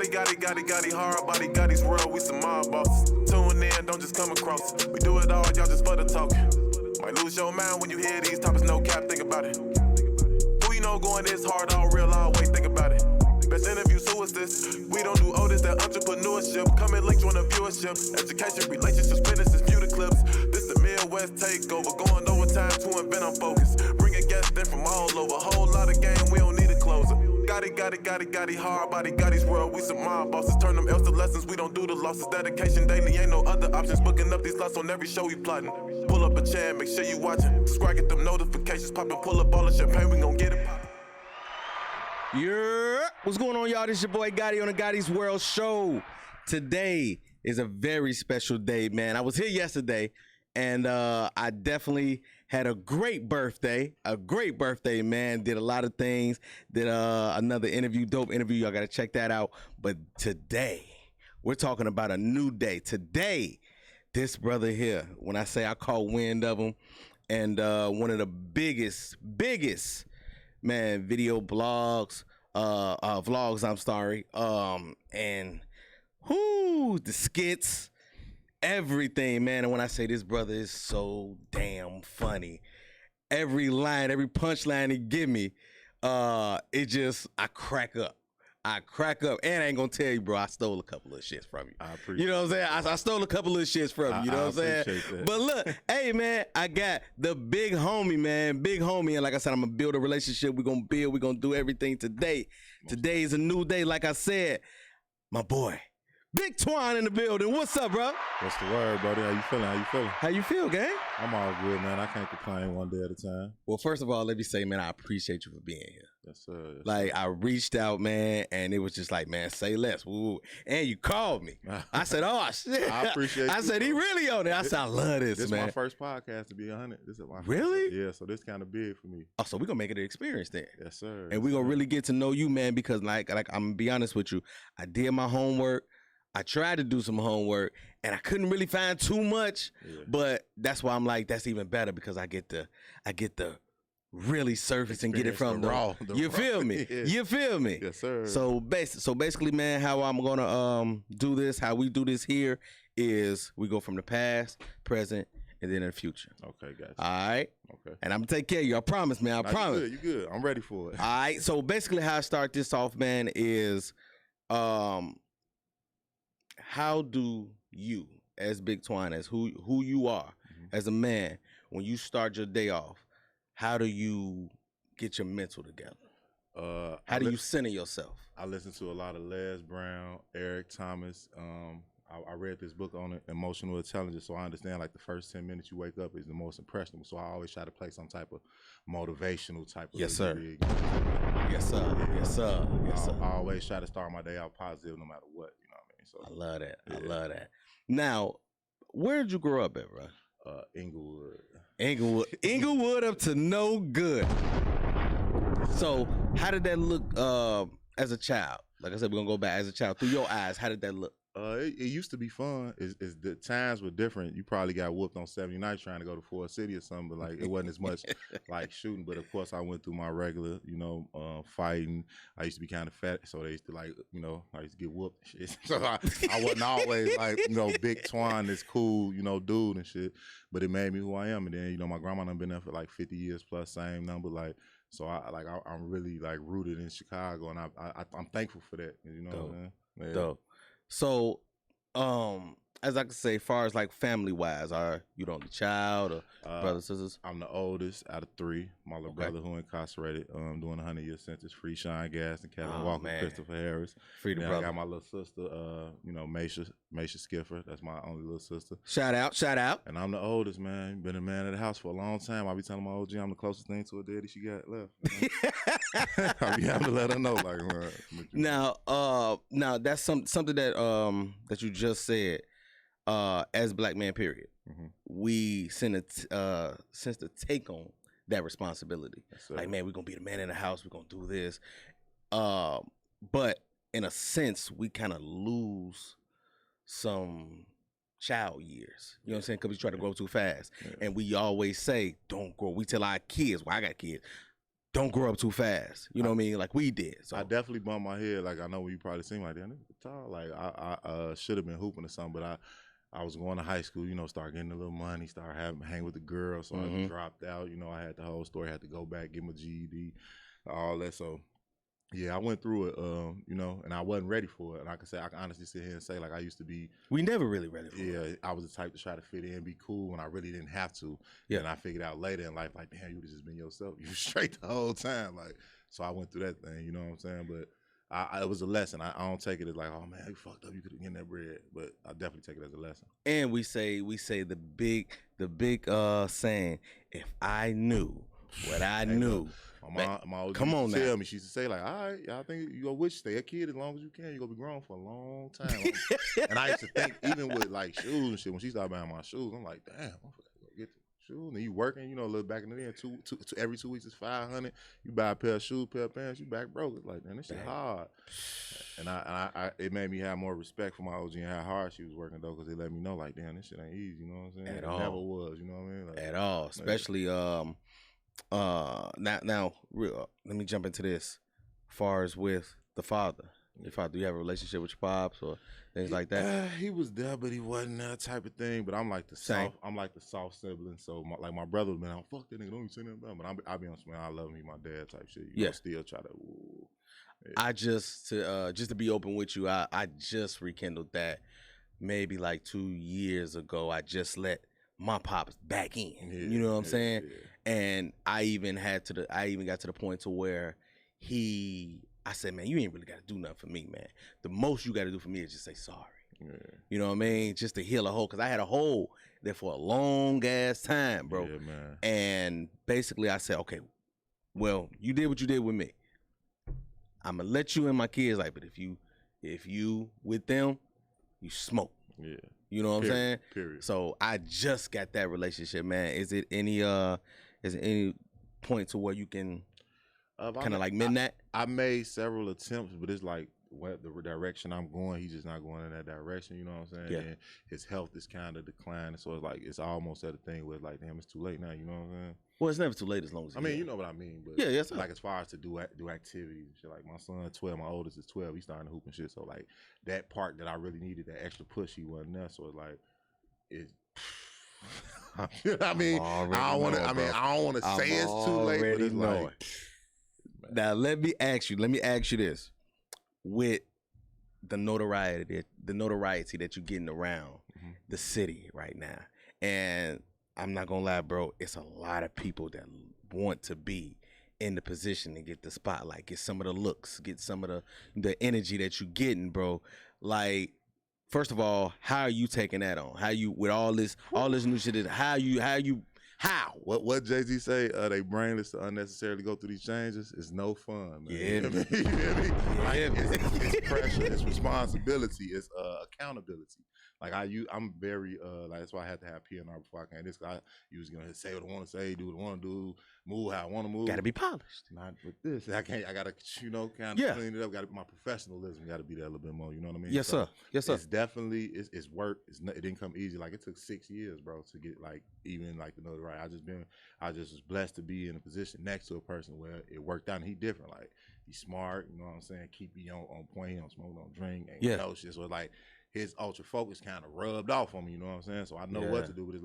Gotti, hard body, Gotti's world, we some mob bosses. Tune in, don't just come across. We do it all, y'all just for the talking. Might lose your mind when you hear these topics, no cap, think about it. Who you know going this hard, all real, always think about it. Best interview, so is this. We don't do all this, that entrepreneurship. Come and link, join the viewership. Education, relationships, businesses, beauty clips. This the Midwest takeover. Going overtime to invent on focus. Bringing guests in from all over. Whole lot of game, we don't need a closer. Gotti, hard body, Gotti's world. We some mob bosses. Turn them L's to lessons, we don't do the losses. Dedication daily, ain't no other options. Booking up these slots on every show we plotting. Pull up a chair, make sure you watching. Subscribe, get them notifications popping. Pull up all the champagne, we gon' get it poppin'. Yeah, what's going on, y'all? This your boy Gotti on the Gotti's World Show. Today is a very special day, man. I was here yesterday, and I definitely had a great birthday. Man. Did a lot of things. Did another interview, dope interview. Y'all got to check that out. But today, we're talking about a new day. Today, this brother here, when I say I caught wind of him, and one of the biggest, man, video blogs, vlogs, I'm sorry. And the skits, everything, man. And when I say this brother is so damn funny, every line, every punchline he give me, I crack up. And I ain't gonna tell you, bro, I stole a couple of shits from you. I appreciate it. You know what I'm saying? I stole a couple of shits from you. You know what I'm saying? That. But look, hey, man, I got the big homie, man. Big homie. And like I said, I'm gonna build a relationship. We're gonna build. We're gonna do everything today. Today is a new day. Like I said, my boy, Big Twon in the building. What's up, bro? What's the word, buddy? How you feeling? How you feel, gang? I'm all good, man. I can't complain one day at a time. Well, first of all, let me say, man, I appreciate you for being here. Yes, sir. Yes, like, sir. I reached out, man, and it was just like, man, say less. Woo. And you called me. I said, oh, shit. I appreciate I said, he really on it. I said, I love this, man. This is my first podcast, to be 100. This is my really? First. Yeah, so this kind of big for me. Oh, so we're going to make it an experience then. Yes, sir. And we're going to really get to know you, man, because like I'm going to be honest with you. I did my homework. I tried to do some homework, and I couldn't really find too much, but that's why I'm like, that's even better because I get to really surface and get it from the raw. You feel me? Yeah. You feel me? Yes, sir. So basically, man, how I'm gonna do this, how we do this here is we go from the past, present, and then in the future. Okay, gotcha. All right? Okay. And I'm gonna take care of you. I promise, man. I promise. You good. I'm ready for it. All right. So basically, how I start this off, man, is how do you, as Big Twon, as who you are, as a man, when you start your day off, how do you get your mental together? How do you center yourself? I listen to a lot of Les Brown, Eric Thomas. I read this book on emotional intelligence, so I understand like the first 10 minutes you wake up is the most impressionable. So I always try to play some type of motivational type of Yes, sir. gig. Yes, sir. Yes, sir. Yes, sir. I always try to start my day out positive no matter what, you know what I mean? So I love that. Yeah. I love that. Now, where did you grow up at, bro? Inglewood up to no good. So how did that look as a child? Like I said, we're gonna go back as a child. Through your eyes, how did that look? It used to be fun. Is the times were different. You probably got whooped on 79th trying to go to Ford City or something, but like it wasn't as much like shooting. But of course, I went through my regular, fighting. I used to be kind of fat, so they used to I used to get whooped and shit. So I wasn't always like, Big Twon, this cool, dude and shit. But it made me who I am. And then, my grandma done been there for like 50 years plus, same number, like. So I'm really like rooted in Chicago, and I'm thankful for that. You know what I mean? Yeah. Dope. So, as I can say, as far as like family wise, are you the only child or brothers, sisters? I'm the oldest out of three. My little brother who incarcerated, doing a 100-year sentence, free Sean Gas and Kevin Walker, man. Christopher Harris. Free the then brother. I got my little sister, Maisha Skiffer. That's my only little sister. Shout out. And I'm the oldest, man. Been a man of the house for a long time. I be telling my OG I'm the closest thing to a daddy she got left. I be having to let her know, like. Now that's something that you just said. As Black man, period, we sense to take on that responsibility. Yes, like, man, we're gonna be the man in the house. We're gonna do this. But in a sense, we kind of lose some child years. You know what I'm saying? Because we try to grow too fast, and we always say, "Don't grow." We tell our kids, "Well, I got kids." don't grow up too fast. You know what I mean? Like we did. So I definitely bumped my head. Like I know you probably seem like that. Tall. Like I should have been hooping or something, but I was going to high school. You know, start getting a little money, start hang with the girls. So I dropped out. You know, I had the whole story. I had to go back, get my GED, all that. So. Yeah, I went through it, you know, and I wasn't ready for it. And I can honestly sit here and say, like, I used to be. We never really ready for it. Yeah, I was the type to try to fit in, be cool when I really didn't have to. Yeah. And I figured out later in life, like, damn, you would have just been yourself. You were straight the whole time. Like, so I went through that thing, you know what I'm saying? But it was a lesson. I don't take it as like, oh, man, you fucked up. You could have gotten that bread. But I definitely take it as a lesson. And we say the big saying, if I knew what I knew. My OG come on tell now. me, she used to say like, all right, I think you gonna stay a kid as long as you can. You gonna be grown for a long time. And I used to think, even with like shoes and shit, when she started buying my shoes, I'm like, damn, I'm gonna get the shoes. And you working, you know, a little back in the day, every 2 weeks is $500. You buy a pair of shoes, pair of pants, you back broke. It's like, man, this shit hard. And I it made me have more respect for my OG and how hard she was working though, because they let me know like, damn, this shit ain't easy. You know what I'm saying? At all. Never was. You know what I mean? Like, at all, especially now real, let me jump into this. Far as with the father, your father, do you have a relationship with your pops or things like that? He was there, but he wasn't that type of thing. But I'm like the Same. soft sibling. So my brother was like, fuck that nigga, don't even say nothing about him. But I'll be honest, man, I love him. He my dad type shit. You know, still try to. Yeah. I just to be open with you, I just rekindled that maybe like 2 years ago. I just let my pops back in. You know what I'm saying? Yeah. And I even got to the point to where I said, man, you ain't really got to do nothing for me, man. The most you got to do for me is just say sorry. Yeah. You know what I mean? Just to heal a hole. Because I had a hole there for a long ass time, bro. Yeah, man. And basically I said, okay, well, you did what you did with me. I'm going to let you and my kids, like, but if you with them, you smoke. Yeah. You know what I'm saying? Period. So I just got that relationship, man. Is it any point to where you can kind of like mend that? I made several attempts, but it's like the direction I'm going, he's just not going in that direction. You know what I'm saying? Yeah. And his health is kind of declining, so it's like it's almost at a thing where it's like, damn, it's too late now. You know what I'm saying? Well, it's never too late as long as you know what I mean. But yeah, yes, sir. Like as far as to do activities and shit. Like my son 12, my oldest is 12. He's starting to hoop and shit. So like that part that I really needed, that extra push, he wasn't there. So it's like it. I don't want to say it's too late, but it's like. Now let me ask you this: with the notoriety that you're getting around the city right now, and I'm not gonna lie, bro, it's a lot of people that want to be in the position to get the spotlight, get some of the looks, get some of the energy that you're getting, bro. Like, first of all, how are you taking that on? How you with all this new shit? How? What Jay-Z say? They brainless to unnecessarily go through these changes. It's no fun, man. Yeah. You know what I mean? It's pressure. It's responsibility. It's accountability. Like I'm very like that's why I had to have P&R before I came. This guy, you was gonna say what I want to say, do what I want to do, move how I want to move. Gotta be polished. Not with this. I gotta kind of clean it up. My professionalism got to be there a little bit more. You know what I mean? Yes, sir. Yes, sir. It's definitely it's work. It didn't come easy. Like it took 6 years, bro, to get like even like the notoriety. I just was blessed to be in a position next to a person where it worked out. And he different. Like he's smart. You know what I'm saying? Keep you on point. He don't smoke, don't drink. Ain't no shit. So like. His ultra focus kind of rubbed off on me, you know what I'm saying? So I know what to do, but it's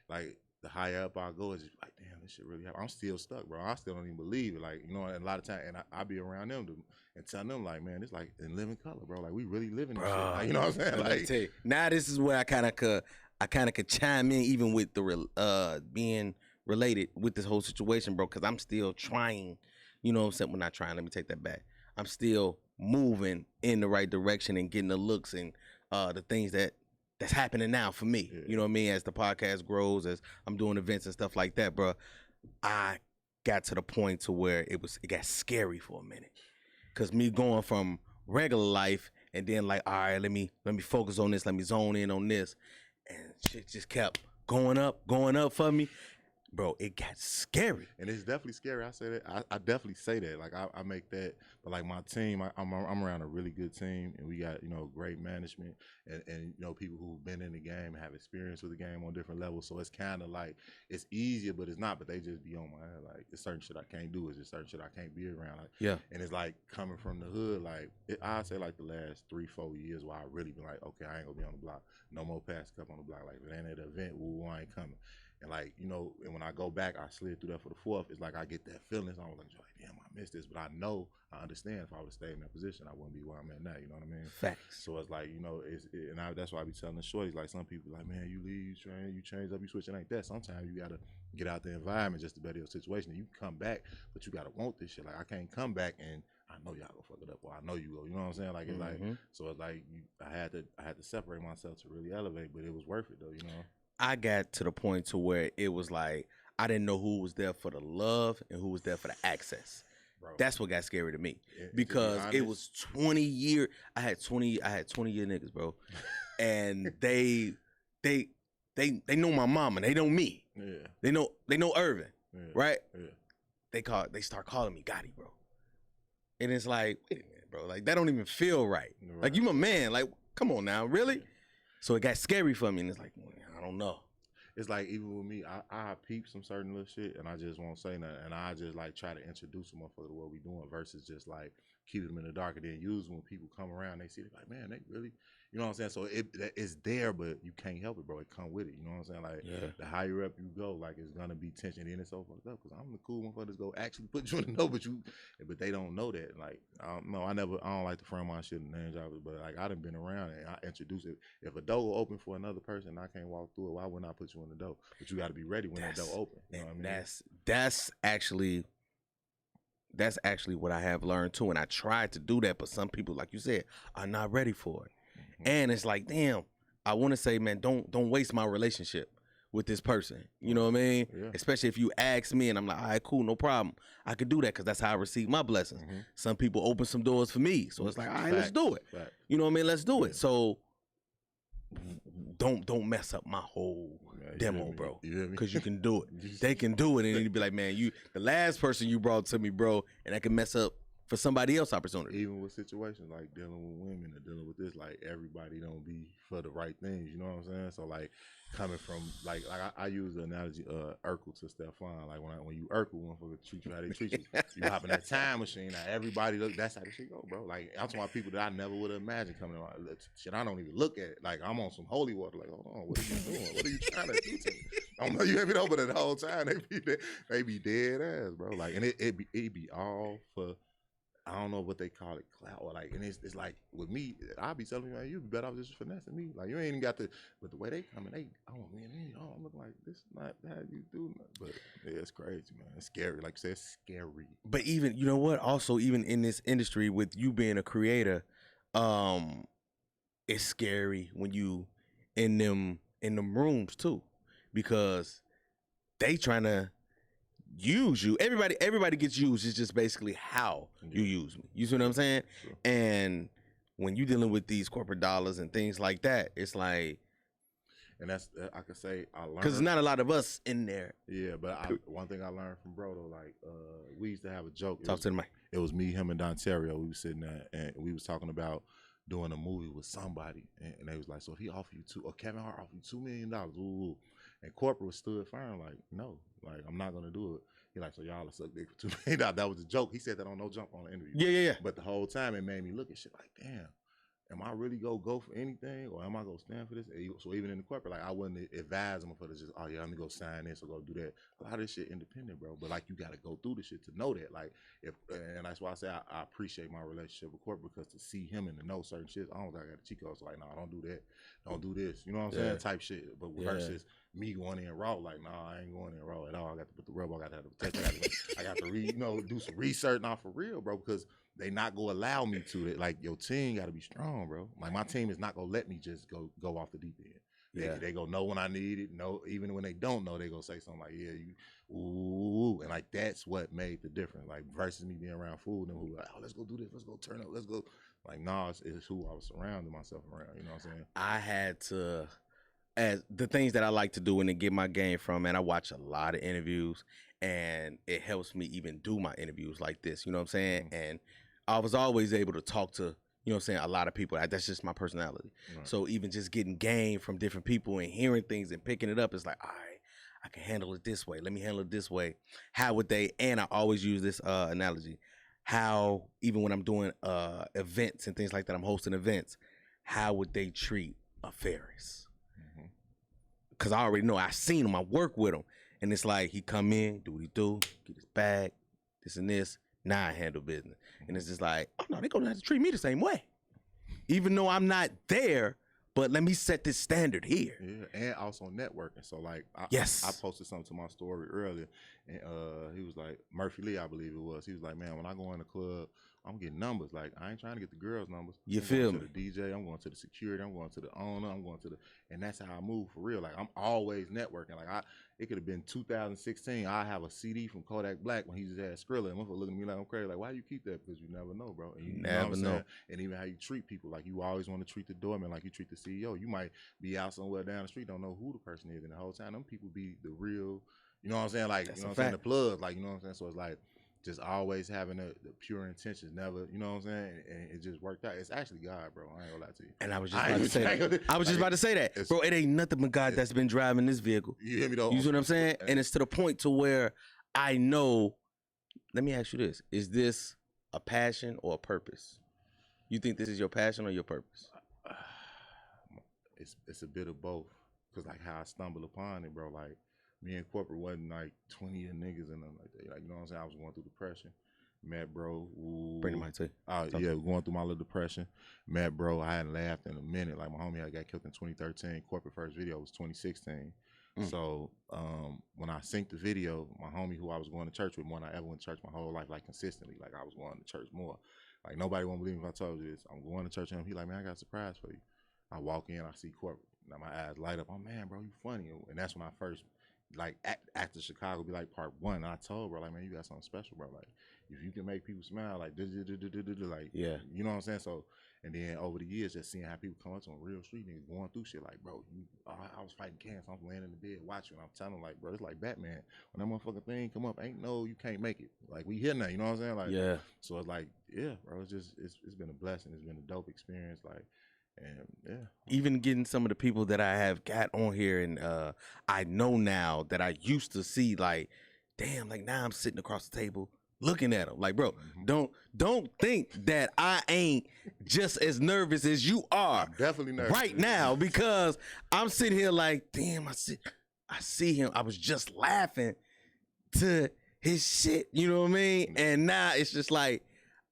like the higher up I go, it's just like, damn, this shit really happened. I'm still stuck, bro. I still don't even believe it. Like, you know, and a lot of times, and I be around them and tell them like, man, it's like in living color, bro. Like we really living this shit. Like, you know what I'm saying? Like, tell you, now this is where I kind of could chime in, even with the being related with this whole situation, bro, because I'm still trying. You know what I'm saying? We're not trying. Let me take that back. I'm still moving in the right direction and getting the looks and the things that's happening now for me. Yeah. You know what I mean? As the podcast grows, as I'm doing events and stuff like that, bro, I got to the point to where it got scary for a minute. Cause me going from regular life and then like, all right, let me focus on this, let me zone in on this. And shit just kept going up for me. bro, it got scary. And it's definitely scary. I say that. I definitely say that. Like I make that. But like my team, I'm around a really good team, and we got great management and people who've been in the game, have experience with the game on different levels. So it's kind of like it's easier, but it's not. But they just be on my head. Like it's certain shit I can't do. It's just certain shit I can't be around. Like Yeah. And it's like coming from the hood. Like I say like the last 3-4 years where I really been like, okay, I ain't gonna be on the block. No more pass cup on the block. Like if it ain't at an event, I ain't coming. And like, and when I go back, I slid through that for the fourth. It's like I get that feeling. So I was like, damn, I missed this. But I understand if I would have stayed in that position, I wouldn't be where I'm at now. You know what I mean? Facts. So it's like, that's why I be telling the shorties, like some people like, man, you leave, you train, you change up, you switch. It ain't that. Sometimes you got to get out the environment just to better your situation. And you can come back, but you got to want this shit. Like I can't come back and I know y'all gonna fuck it up, or I know you go. You know what I'm saying? Like it's like, so it's like I had to separate myself to really elevate, but it was worth it though. I got to the point to where it was like I didn't know who was there for the love and who was there for the access. Bro. That's what got scary to me because it was 20 years. I had 20 year niggas, bro, and they know my mom and they know me. Yeah. They know Irvin, right? Yeah. They start calling me Gotti, bro, and it's like, wait a minute, bro, like that don't even feel right. Like you my man, like come on now, really? Yeah. So it got scary for me, and it's like, I don't know. It's like even with me, I peep some certain little shit, and I just won't say nothing, and I just like try to introduce a motherfucker to what we doing versus just like keep them in the dark. And then usually when people come around, they see it like, man, they really, you know what I'm saying? So it's there, but you can't help it, bro. It come with it. You know what I'm saying? Like the higher up you go, like it's gonna be tension. And it's so fucked up because I'm the cool motherfuckers go actually put you in the know, but they don't know that. Like I don't like to frame my shit in name jobs, but like I done been around and I introduce it. If a door open for another person, and I can't walk through it. Why wouldn't I put you in the door? But you got to be ready when that door open. You know what I mean? That's actually what I have learned too, and I tried to do that, but some people, like you said, are not ready for it. And it's like, damn, I want to say, man, don't waste my relationship with this person. You know what I mean? Yeah. Especially if you ask me and I'm like, all right, cool, no problem. I could do that because that's how I receive my blessings. Some people open some doors for me. So it's like, all right, let's do it. You know what I mean? Let's do it. So don't mess up my whole demo, bro. Because you can do it. They can do it. And you'd be like, man, the last person you brought to me, bro, and I can mess up for somebody else's opportunity. Even with situations like dealing with women or dealing with this, like everybody don't be for the right things. You know what I'm saying? So like coming from like I use the analogy Urkel to Stefan. Like when you Urkel, motherfucker treat you how they treat you. You hop in that time machine. Now everybody that's how the shit go, bro. Like I'm talking about people that I never would have imagined coming around. Shit, I don't even look at it. Like I'm on some holy water. Like hold on, what are you doing? What are you trying to do to me? I don't know you haven't opened it the whole time. They be dead ass, bro. Like and it be all for. I don't know what they call it, clout or like, and it's like with me, I'll be telling you, man, you'd be better off just finessing me. Like you ain't even got to, but the way they come and I'm looking like this is not how you do nothing. But yeah, it's crazy, man. It's scary. Like you said, it's scary. But even, you know what? Also, even in this industry with you being a creator, it's scary when you in them rooms too, because they trying to use you. Everybody gets used. It's just basically how you use me. You see what I'm saying? Sure. And when you dealing with these corporate dollars and things like that, it's like, and that's I could say I learned because there's not a lot of us in there. Yeah, but one thing I learned from bro though, like we used to have a joke. Talk to the mic. It was me, him, and Dontario. We was sitting there and we was talking about doing a movie with somebody, and they was like, so if he offered you Kevin Hart offered you $2 million, ooh. And corporate stood firm, like, no, like I'm not gonna do it. He like, so y'all are suck dick for $2 million. That was a joke. He said that on No Jump on the interview. Yeah. But the whole time it made me look at shit like, damn, am I really gonna go for anything, or am I gonna stand for this? So even in the corporate, like I wouldn't advise them for this. Just let me go sign this or go do that. A lot of this shit independent, bro. But like you gotta go through the shit to know that. Like and that's why I say I appreciate my relationship with corporate, because to see him and to know certain shit, I don't think I got a cheat code. So like, nah, don't do that. Don't do this. You know what I'm saying? Type shit. But versus me going in raw, like, nah, I ain't going in raw at all. I got to put the rub. I got to have the test. I got to do some research, not for real, bro, because they not gonna allow me to. Like your team got to be strong, bro. Like my team is not gonna let me just go off the deep end. They gonna know when I need it. No, even when they don't know, they gonna say something like, yeah, you, ooh, and like that's what made the difference. Like versus me being around food and who like, oh, let's go do this, let's go turn up, let's go. Like, nah, it's who I was surrounding myself around. You know what I'm saying? I had to as the things that I like to do and to get my game from, man, I watch a lot of interviews, and it helps me even do my interviews like this. You know what I'm saying? And I was always able to talk to, you know what I'm saying, a lot of people. That's just my personality. Right. So even just getting game from different people and hearing things and picking it up, it's like, all right, I can handle it this way. Let me handle it this way. How would they? And I always use this analogy. How, even when I'm doing events and things like that, I'm hosting events, how would they treat a Ferris? Because I already know. I seen him. I work with him. And it's like, he come in, do what he do, get his bag, this and this. Now I handle business. And it's just like, oh, no, they're going to have to treat me the same way. Even though I'm not there, but let me set this standard here. Yeah, and also networking. So, like, I posted something to my story earlier, and he was like, Murphy Lee, I believe it was. He was like, man, when I go in the club, I'm getting numbers. Like, I ain't trying to get the girls' numbers. You I'm feel going me? to the DJ, I'm going to the security, I'm going to the owner, I'm going to the, and that's how I move for real. Like, I'm always networking. Like, it could have been 2016. I have a CD from Kodak Black when he just had Skrilla, and motherfucker looking at me like I'm crazy. Like, why you keep that? Because you never know, bro. And you Never know what I'm know. saying? And even how you treat people. Like, you always want to treat the doorman like you treat the CEO. You might be out somewhere down the street, don't know who the person is, and the whole time them people be the real, you know what I'm saying? Like, That's you know a what I'm saying? fact. The plug, like, you know what I'm saying? So it's like, just always having the pure intentions, never, you know what I'm saying? And it just worked out. It's actually God, bro. I ain't gonna lie to you. And I was just about to say that. I was just about to say that. Bro, it ain't nothing but God that's been driving this vehicle. You hear me though? You see what I'm saying? And it's to the point to where I know, let me ask you this. Is this a passion or a purpose? You think this is your passion or your purpose? It's a bit of both. Cause like how I stumbled upon it, bro. Like, me and corporate wasn't like 20-year niggas and nothing like that. Like, you know what I'm saying? I was going through depression. Met bro. Bring the mic to you. Yeah, going through my little depression. Met bro. I hadn't laughed in a minute. Like, my homie got killed in 2013. Corporate first video was 2016. So when I synced the video, my homie who I was going to church with more than I ever went to church my whole life, like consistently. Like, I was going to church more. Like, nobody won't believe me if I told you this. I'm going to church with him. He like, man, I got a surprise for you. I walk in, I see corporate. Now my eyes light up. Oh man, bro, you funny. And that's when I first like after Chicago be like part one. And I told bro, like, man, you got something special, bro. Like, if you can make people smile, like like, yeah, you know what I'm saying? So, and then over the years, just seeing how people come up to a real street niggas going through shit, like, bro, I was fighting cancer, I'm laying in the bed watching, I'm telling them, like, bro, it's like Batman. When that motherfucking thing come up, ain't no, you can't make it. Like, we here now, you know what I'm saying? Like, yeah. So it's like, yeah, bro, it's just it's been a blessing. It's been a dope experience, like. And yeah, even getting some of the people that I have got on here, and I know now that I used to see, like, damn, like now I'm sitting across the table looking at them, like, bro, don't think that I ain't just as nervous as you are. I'm definitely nervous right now, because I'm sitting here like, damn, I see him. I was just laughing to his shit, you know what I mean? And now it's just like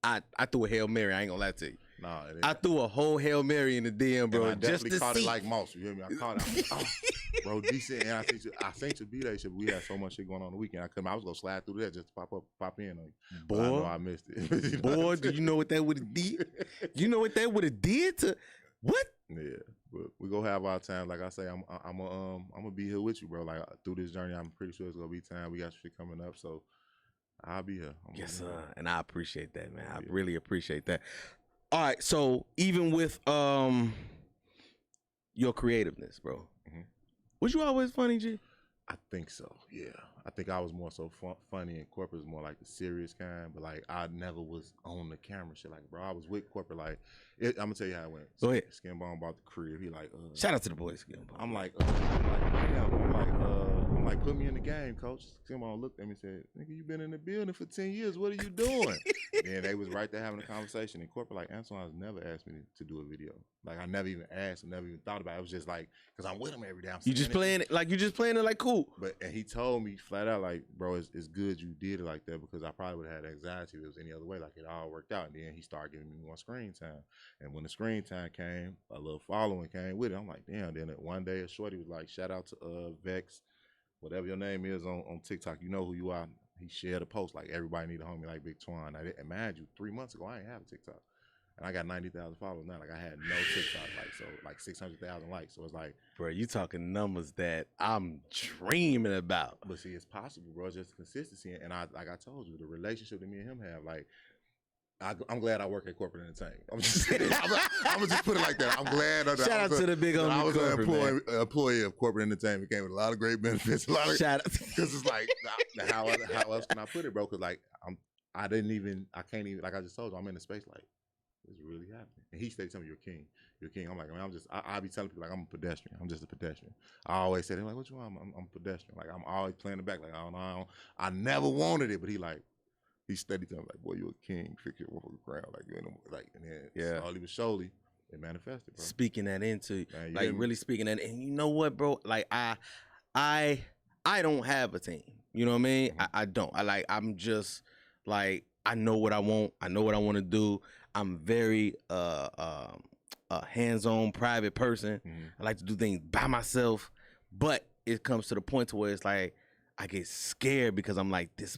I threw a Hail Mary. I ain't gonna lie to you. Nah, I threw a whole Hail Mary in the DM, bro. And I definitely just to caught see. it like Moss. You hear me? I caught it. I was like, oh, bro, decent. And I think to be that shit. We had so much shit going on the weekend. I was gonna slide through that just to pop in on you. Boy, but I know I missed it. You know boy, do you know what that would have did? You know what that would have did to what? Yeah, but we gonna have our time. Like I say, I'm gonna be here with you, bro. Like through this journey, I'm pretty sure it's gonna be time. We got shit coming up, so I'll be here. Yes, sir. And I appreciate that, man. I really appreciate that. All right, so even with your creativeness, bro, was you always funny, G? I think so. Yeah, I think I was more so funny, and corporate was more like the serious kind. But like, I never was on the camera shit. Like, bro, I was with corporate. Like, I'm gonna tell you how it went. Go ahead. Skinbone bought the crib. He like, shout out to the boys. Skinbone. I'm like, put me in the game, coach. Skinbone looked at me and said, nigga, you been in the building for 10 years. What are you doing? Then they was right there having a conversation. And corporate, like, Antoine's never asked me to do a video. Like, I never even asked, never even thought about it. It was just like, because I'm with him every day. You just playing it like cool. And he told me flat out, like, bro, it's good you did it like that, because I probably would have had anxiety if it was any other way. Like, it all worked out. And then he started giving me more screen time. And when the screen time came, a little following came with it. I'm like, damn. Then one day a shorty was like, shout out to Vex, whatever your name is on TikTok. You know who you are. He shared a post like, everybody need a homie like Big Twon. And mind you, 3 months ago, I ain't have a TikTok. And I got 90,000 followers now. Like, I had no TikTok, like 600,000 likes. So it's like, bro, you talking numbers that I'm dreaming about. But see, it's possible, bro. It's just consistency. And like I told you, the relationship that me and him have, like, I'm glad I work at corporate entertainment. I'm just saying. I'm gonna just put it like that. I'm glad. Shout out to the big homie. I was an employee of corporate entertainment. Came with a lot of great benefits. Shout out. Because it's like, how else can I put it, bro? Because like I can't even. Like I just told you, I'm in the space like it's really happening. And he stayed telling me, "You're king. You're king." I'm like, man, I be telling people like I'm a pedestrian. I'm just a pedestrian. I always say, they're like, what you want? I'm a pedestrian. Like I'm always playing the back. Like I don't know. I never wanted it, but he steady telling me like, boy, you a king. Fix your ground. Like you in the, like, and then slowly but surely it manifested, bro. Speaking that into, man, like really speaking that, and you know what, bro? Like I don't have a team. You know what I mean? Mm-hmm. I don't. I'm just like, I know what I want. I know what I want to do. I'm very a hands-on private person. Mm-hmm. I like to do things by myself, but it comes to the point to where it's like I get scared because I'm like, this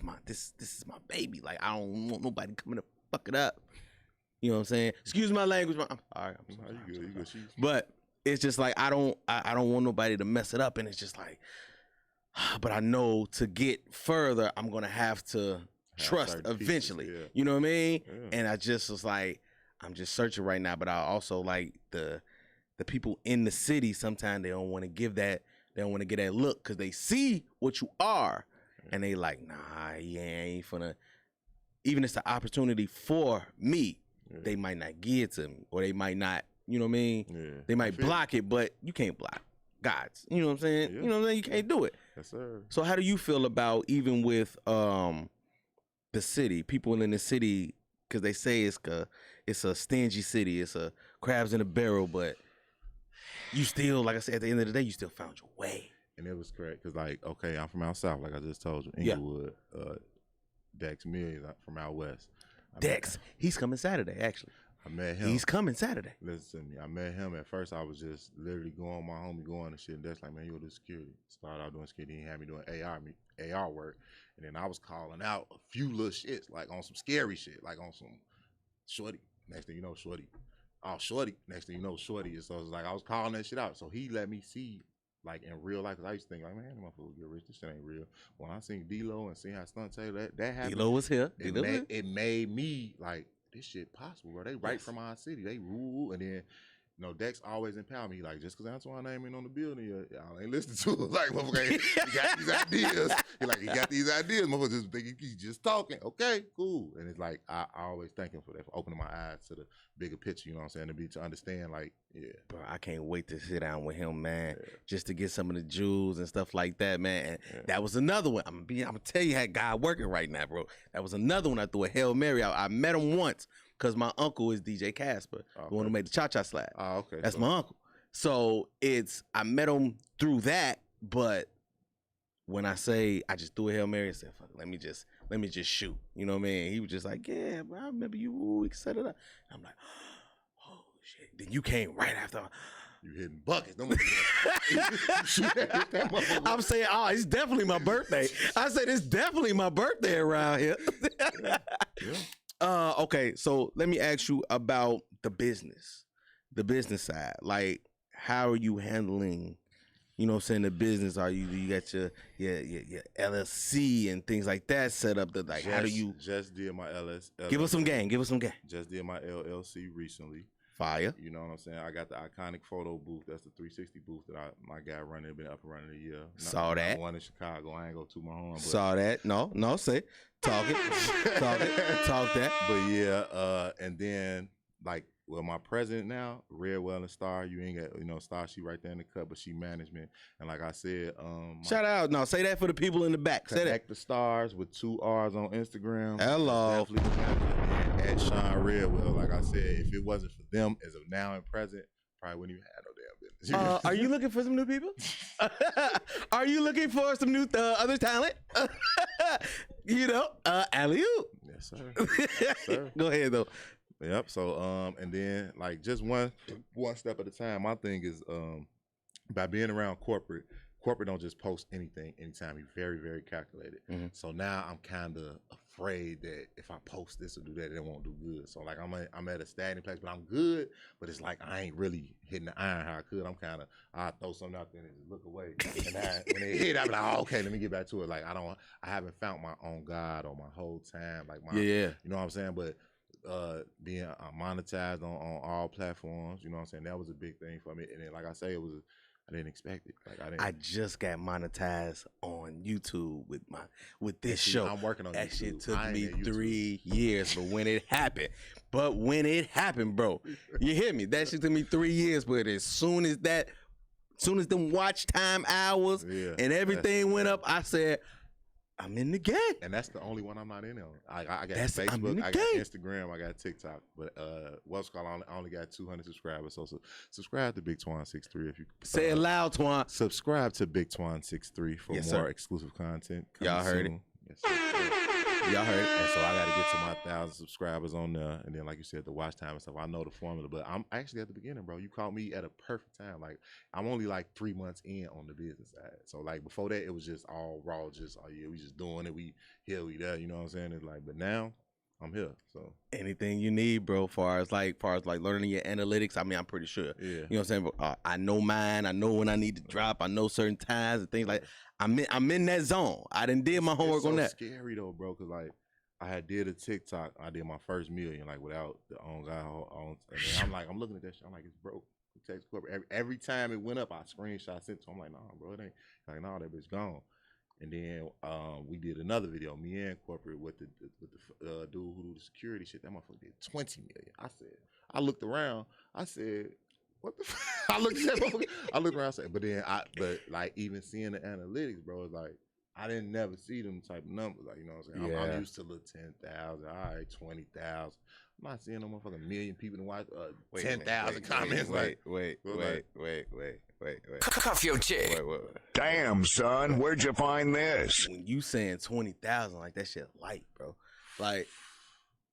is my baby. Like I don't want nobody coming to fuck it up. You know what I'm saying? Excuse my language. I'm sorry. You good. But it's just like I don't want nobody to mess it up, and it's just like, but I know to get further, I'm gonna have to trust eventually. Pieces, yeah. You know what I mean? Yeah. And I just was like, I'm just searching right now, but I also like the people in the city. Sometimes they don't want to give that. They don't want to get that look because they see what you are, and they like, nah, yeah, ain't finna. Even if it's an opportunity for me, they might not give it to me, or they might not. You know what I mean? Yeah. They might block it, but you can't block God's. You know what I'm saying? Yeah. You know what I'm saying? You can't do it. Yes, sir. So how do you feel about even with the city, people in the city, because they say it's a stingy city, it's a crabs in a barrel, but you still, like I said, at the end of the day, you still found your way. And it was correct, because like, okay, I'm from out south, like I just told you, Inglewood. Dex Mills from out west. Dex, he's coming Saturday, actually. I met him. He's coming Saturday. Listen to me. I met him. At first, I was just literally going, my homie going and shit. And Dex like, man, you go do security. Started out doing security. He had me doing AR work. And then I was calling out a few little shits, like on some scary shit, like on some shorty. Next thing you know, shorty. Oh, shorty. Next thing you know, shorty. And so it was like, I was calling that shit out. So he let me see, like in real life, because I used to think, like, man, that motherfucker get rich. This shit ain't real. When I seen D-Lo and seen how Stunt Taylor, that happened. D-Lo was here. It made me like, this shit possible, bro. They right from our city. They rule. And then, you know, Dex always empower me. Like, just because Antoine name ain't on the building, y'all ain't listening to it. Like, motherfucker, he got these ideas. He got these ideas. Motherfucker just think he's just talking. Okay, cool. And it's like, I always thank him for that, for opening my eyes to the bigger picture, you know what I'm saying? To understand, like, yeah. Bro, I can't wait to sit down with him, man, just to get some of the jewels and stuff like that, man. And that was another one. I'm gonna tell you, had God working right now, bro. That was another one. I threw a Hail Mary out. I met him once because my uncle is DJ Casper, the one who made the Cha-Cha Slap. Oh, okay. That's my uncle. So I met him through that, but when I say I just threw a Hail Mary and said, fuck, let me just shoot. You know what I mean? He was just like, yeah, bro, I remember you. We can set it up. And I'm like, oh shit. Then you came right after. You hitting buckets. I'm saying, oh, it's definitely my birthday. I said, it's definitely my birthday around here. Okay, so let me ask you about the business side. Like, how are you handling, you know what I'm saying, the business? You got your LLC and things like that set up? How do you? Just did my LLC. Give us some game. Just did my LLC recently. Fire. You know what I'm saying? I got the iconic photo booth. That's the 360 booth that my guy running. Been up and running a year. Saw that. One in Chicago. I ain't go to my home. Saw that. No, say. Talk that. But yeah, and then like, well, my president now, Redwell and Star, you ain't got, Star, she right there in the cut, but she management. And like I said, shout out. No, say that for the people in the back. Say that. Connect the Stars with 2 R's on Instagram. Hello. Definitely the manager. And at Sean Redwell, like I said, if it wasn't for them as of now and present, probably wouldn't even have no damn business. Are you looking for some new people? Are you looking for some new other talent? Alley-oop. Yes, sir. Yes, sir. Go ahead though. Yep. So and then like just one step at a time. My thing is by being around corporate don't just post anything anytime. You're very, very calculated. Mm-hmm. So now I'm kind of afraid that if I post this or do that, it won't do good. So like I'm at a stagnant place, but I'm good. But it's like I ain't really hitting the iron how I could. I throw something out there and just look away. And when it hit, I be like, oh, okay, let me get back to it. Like I haven't found my own God or my whole time. Like you know what I'm saying? But being monetized on all platforms. You know what I'm saying? That was a big thing for me. And then, like I say, I didn't expect it. Like I just got monetized on YouTube with this show. I'm working on that YouTube. shit took me 3 years, but when it happened, bro, you hear me? That shit took me 3 years, but as soon as them watch time hours and everything went up, I said, I'm in the game. And that's the only one I'm not in on. I got I'm in Facebook, the I got game. Instagram, I got TikTok. But what's called, I only got 200 subscribers. So subscribe to Big Twon 63 if you say it loud, Twon. Subscribe to Big Twon 63 for more exclusive content. Y'all heard it. Yes, sir. Y'all heard it. And so I got to get to my 1,000 subscribers on there, and then like you said, the watch time and stuff. I know the formula, but I'm actually at the beginning, bro. You caught me at a perfect time. Like I'm only like 3 months in on the business side. So like before that, it was just all raw. Just we just doing it. We here, we there. You know what I'm saying? It's like, but now I'm here. So anything you need, bro, far as like learning your analytics, I mean, I'm pretty sure. Yeah. You know what I'm saying? But, I know mine. I know when I need to drop. I know certain times and things like. I'm in that zone. I done did my homework on that. It's scary though, bro, because like I had did a TikTok. I did my first million like without the own guy on. And then I'm looking at that shit. I'm like, it's broke. Text corporate. Every time it went up, I screenshot sent to him. I'm like, nah, bro, it ain't. Like, nah, that bitch gone. And then we did another video, me and corporate with the dude who do the security shit. That motherfucker did 20 million. I looked around. I said, what the fuck? I looked around. I said, but like even seeing the analytics, bro, it's like I didn't never see them type of numbers. Like, you know what I'm saying? I'm used to little 10,000, all right, 20,000. I'm not seeing no motherfucking million people to watch 10,000 comments. Wait. Cuff your chick. Wait. Damn, son, where'd you find this? When you saying 20,000, like that shit light, bro. Like,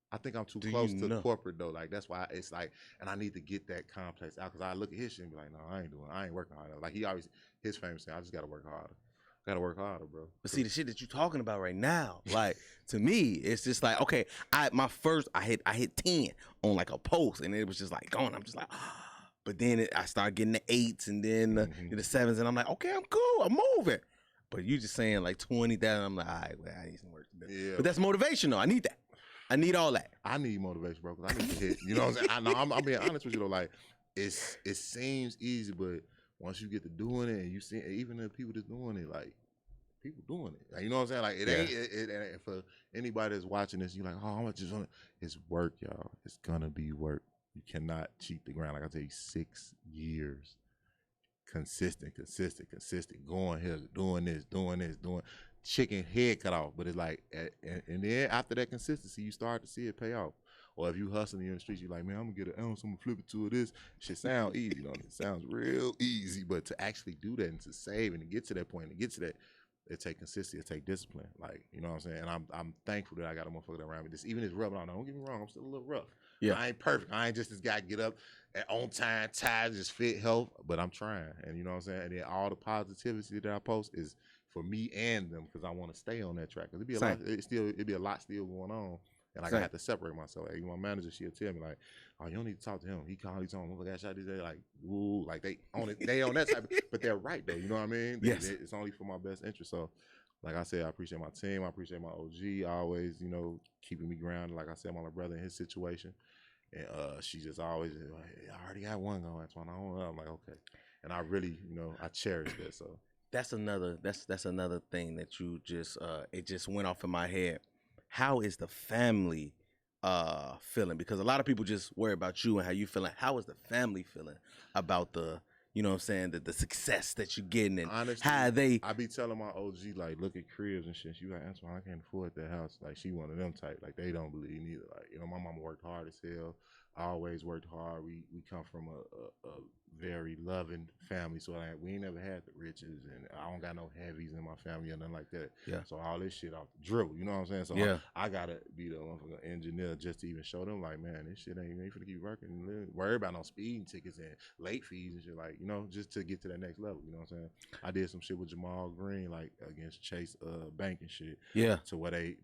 I think I'm too close to corporate though. Like that's why it's like, and I need to get that complex out because I look at his shit and be like, no, I ain't working harder. Like his famous saying, I just gotta work harder. Gotta work harder, bro. But see, the shit that you talking about right now, like to me, it's just like, okay, I hit 10 on like a post, and it was just like going. I'm just like, but then I start getting the 8s and then the 7s, and I'm like, okay, I'm cool, I'm moving. But you just saying like 20,000, I'm like, all right, well, I need some work to do. Yeah. But that's motivation though. I need that. I need all that. I need motivation, bro, because I need to hit. You know what I'm saying? I know. I'm being honest with you though. Like it seems easy, but once you get to doing it, and you see, even the people that's doing it, like people doing it. Like, you know what I'm saying? Like it ain't. It for anybody that's watching this, you're like, oh, how much is on it? It's work, y'all. It's gonna be work. You cannot cheat the ground. Like I tell you, 6 years, consistent, going here, doing this. Chicken head cut off, but it's like, and then after that consistency, you start to see it pay off. Or if you hustling in the streets, you're like, man, I'm gonna get an ounce, I'm gonna flip it to this. Shit sound easy, you know, it sounds real easy, but to actually do that and to save and to get to that point, it take consistency, it take discipline. Like, you know what I'm saying? And I'm thankful that I got a motherfucker around me. Even this rough, don't get me wrong, I'm still a little rough. Yeah, I ain't perfect. I ain't just this guy get up at on time, tired, just fit, health, but I'm trying. And you know what I'm saying? And then all the positivity that I post is for me and them because I want to stay on that track. Cause it'd be a lot still going on, and like I have to separate myself. Like, my manager, she'll tell me like, "Oh, you don't need to talk to him. He called, he's on. Got shot this day." Like, ooh, like they on it. They on that type. But they're right though. You know what I mean? Yes. It's only for my best interest. So, like I said, I appreciate my team. I appreciate my OG always, you know, keeping me grounded. Like I said, my little brother in his situation, and she just always, I already got one going. That's one I don't know. I'm like, okay, and I really, you know, I cherish that. So. That's another thing that you just it just went off in my head. How is the family feeling? Because a lot of people just worry about you and how you feeling. How is the family feeling about the, you know what I'm saying, the success that you're getting, and honestly, how they I be telling my OG, like, look at cribs and shit. You like, that's why I can't afford that house. Like, she one of them type. Like, they don't believe neither. Like, you know, my mama worked hard as hell. I always worked hard. We come from a very loving family, so like, we ain't never had the riches, and I don't got no heavies in my family or nothing like that. Yeah. So all this shit off the dribble, you know what I'm saying? So yeah. I gotta be the motherfucking engineer just to even show them, like, man, this shit ain't finna keep working. Worry about no speeding tickets and late fees and shit, like, you know, just to get to that next level. You know what I'm saying? I did some shit with Jamal Green, like against Chase Bank and shit. Yeah. To where they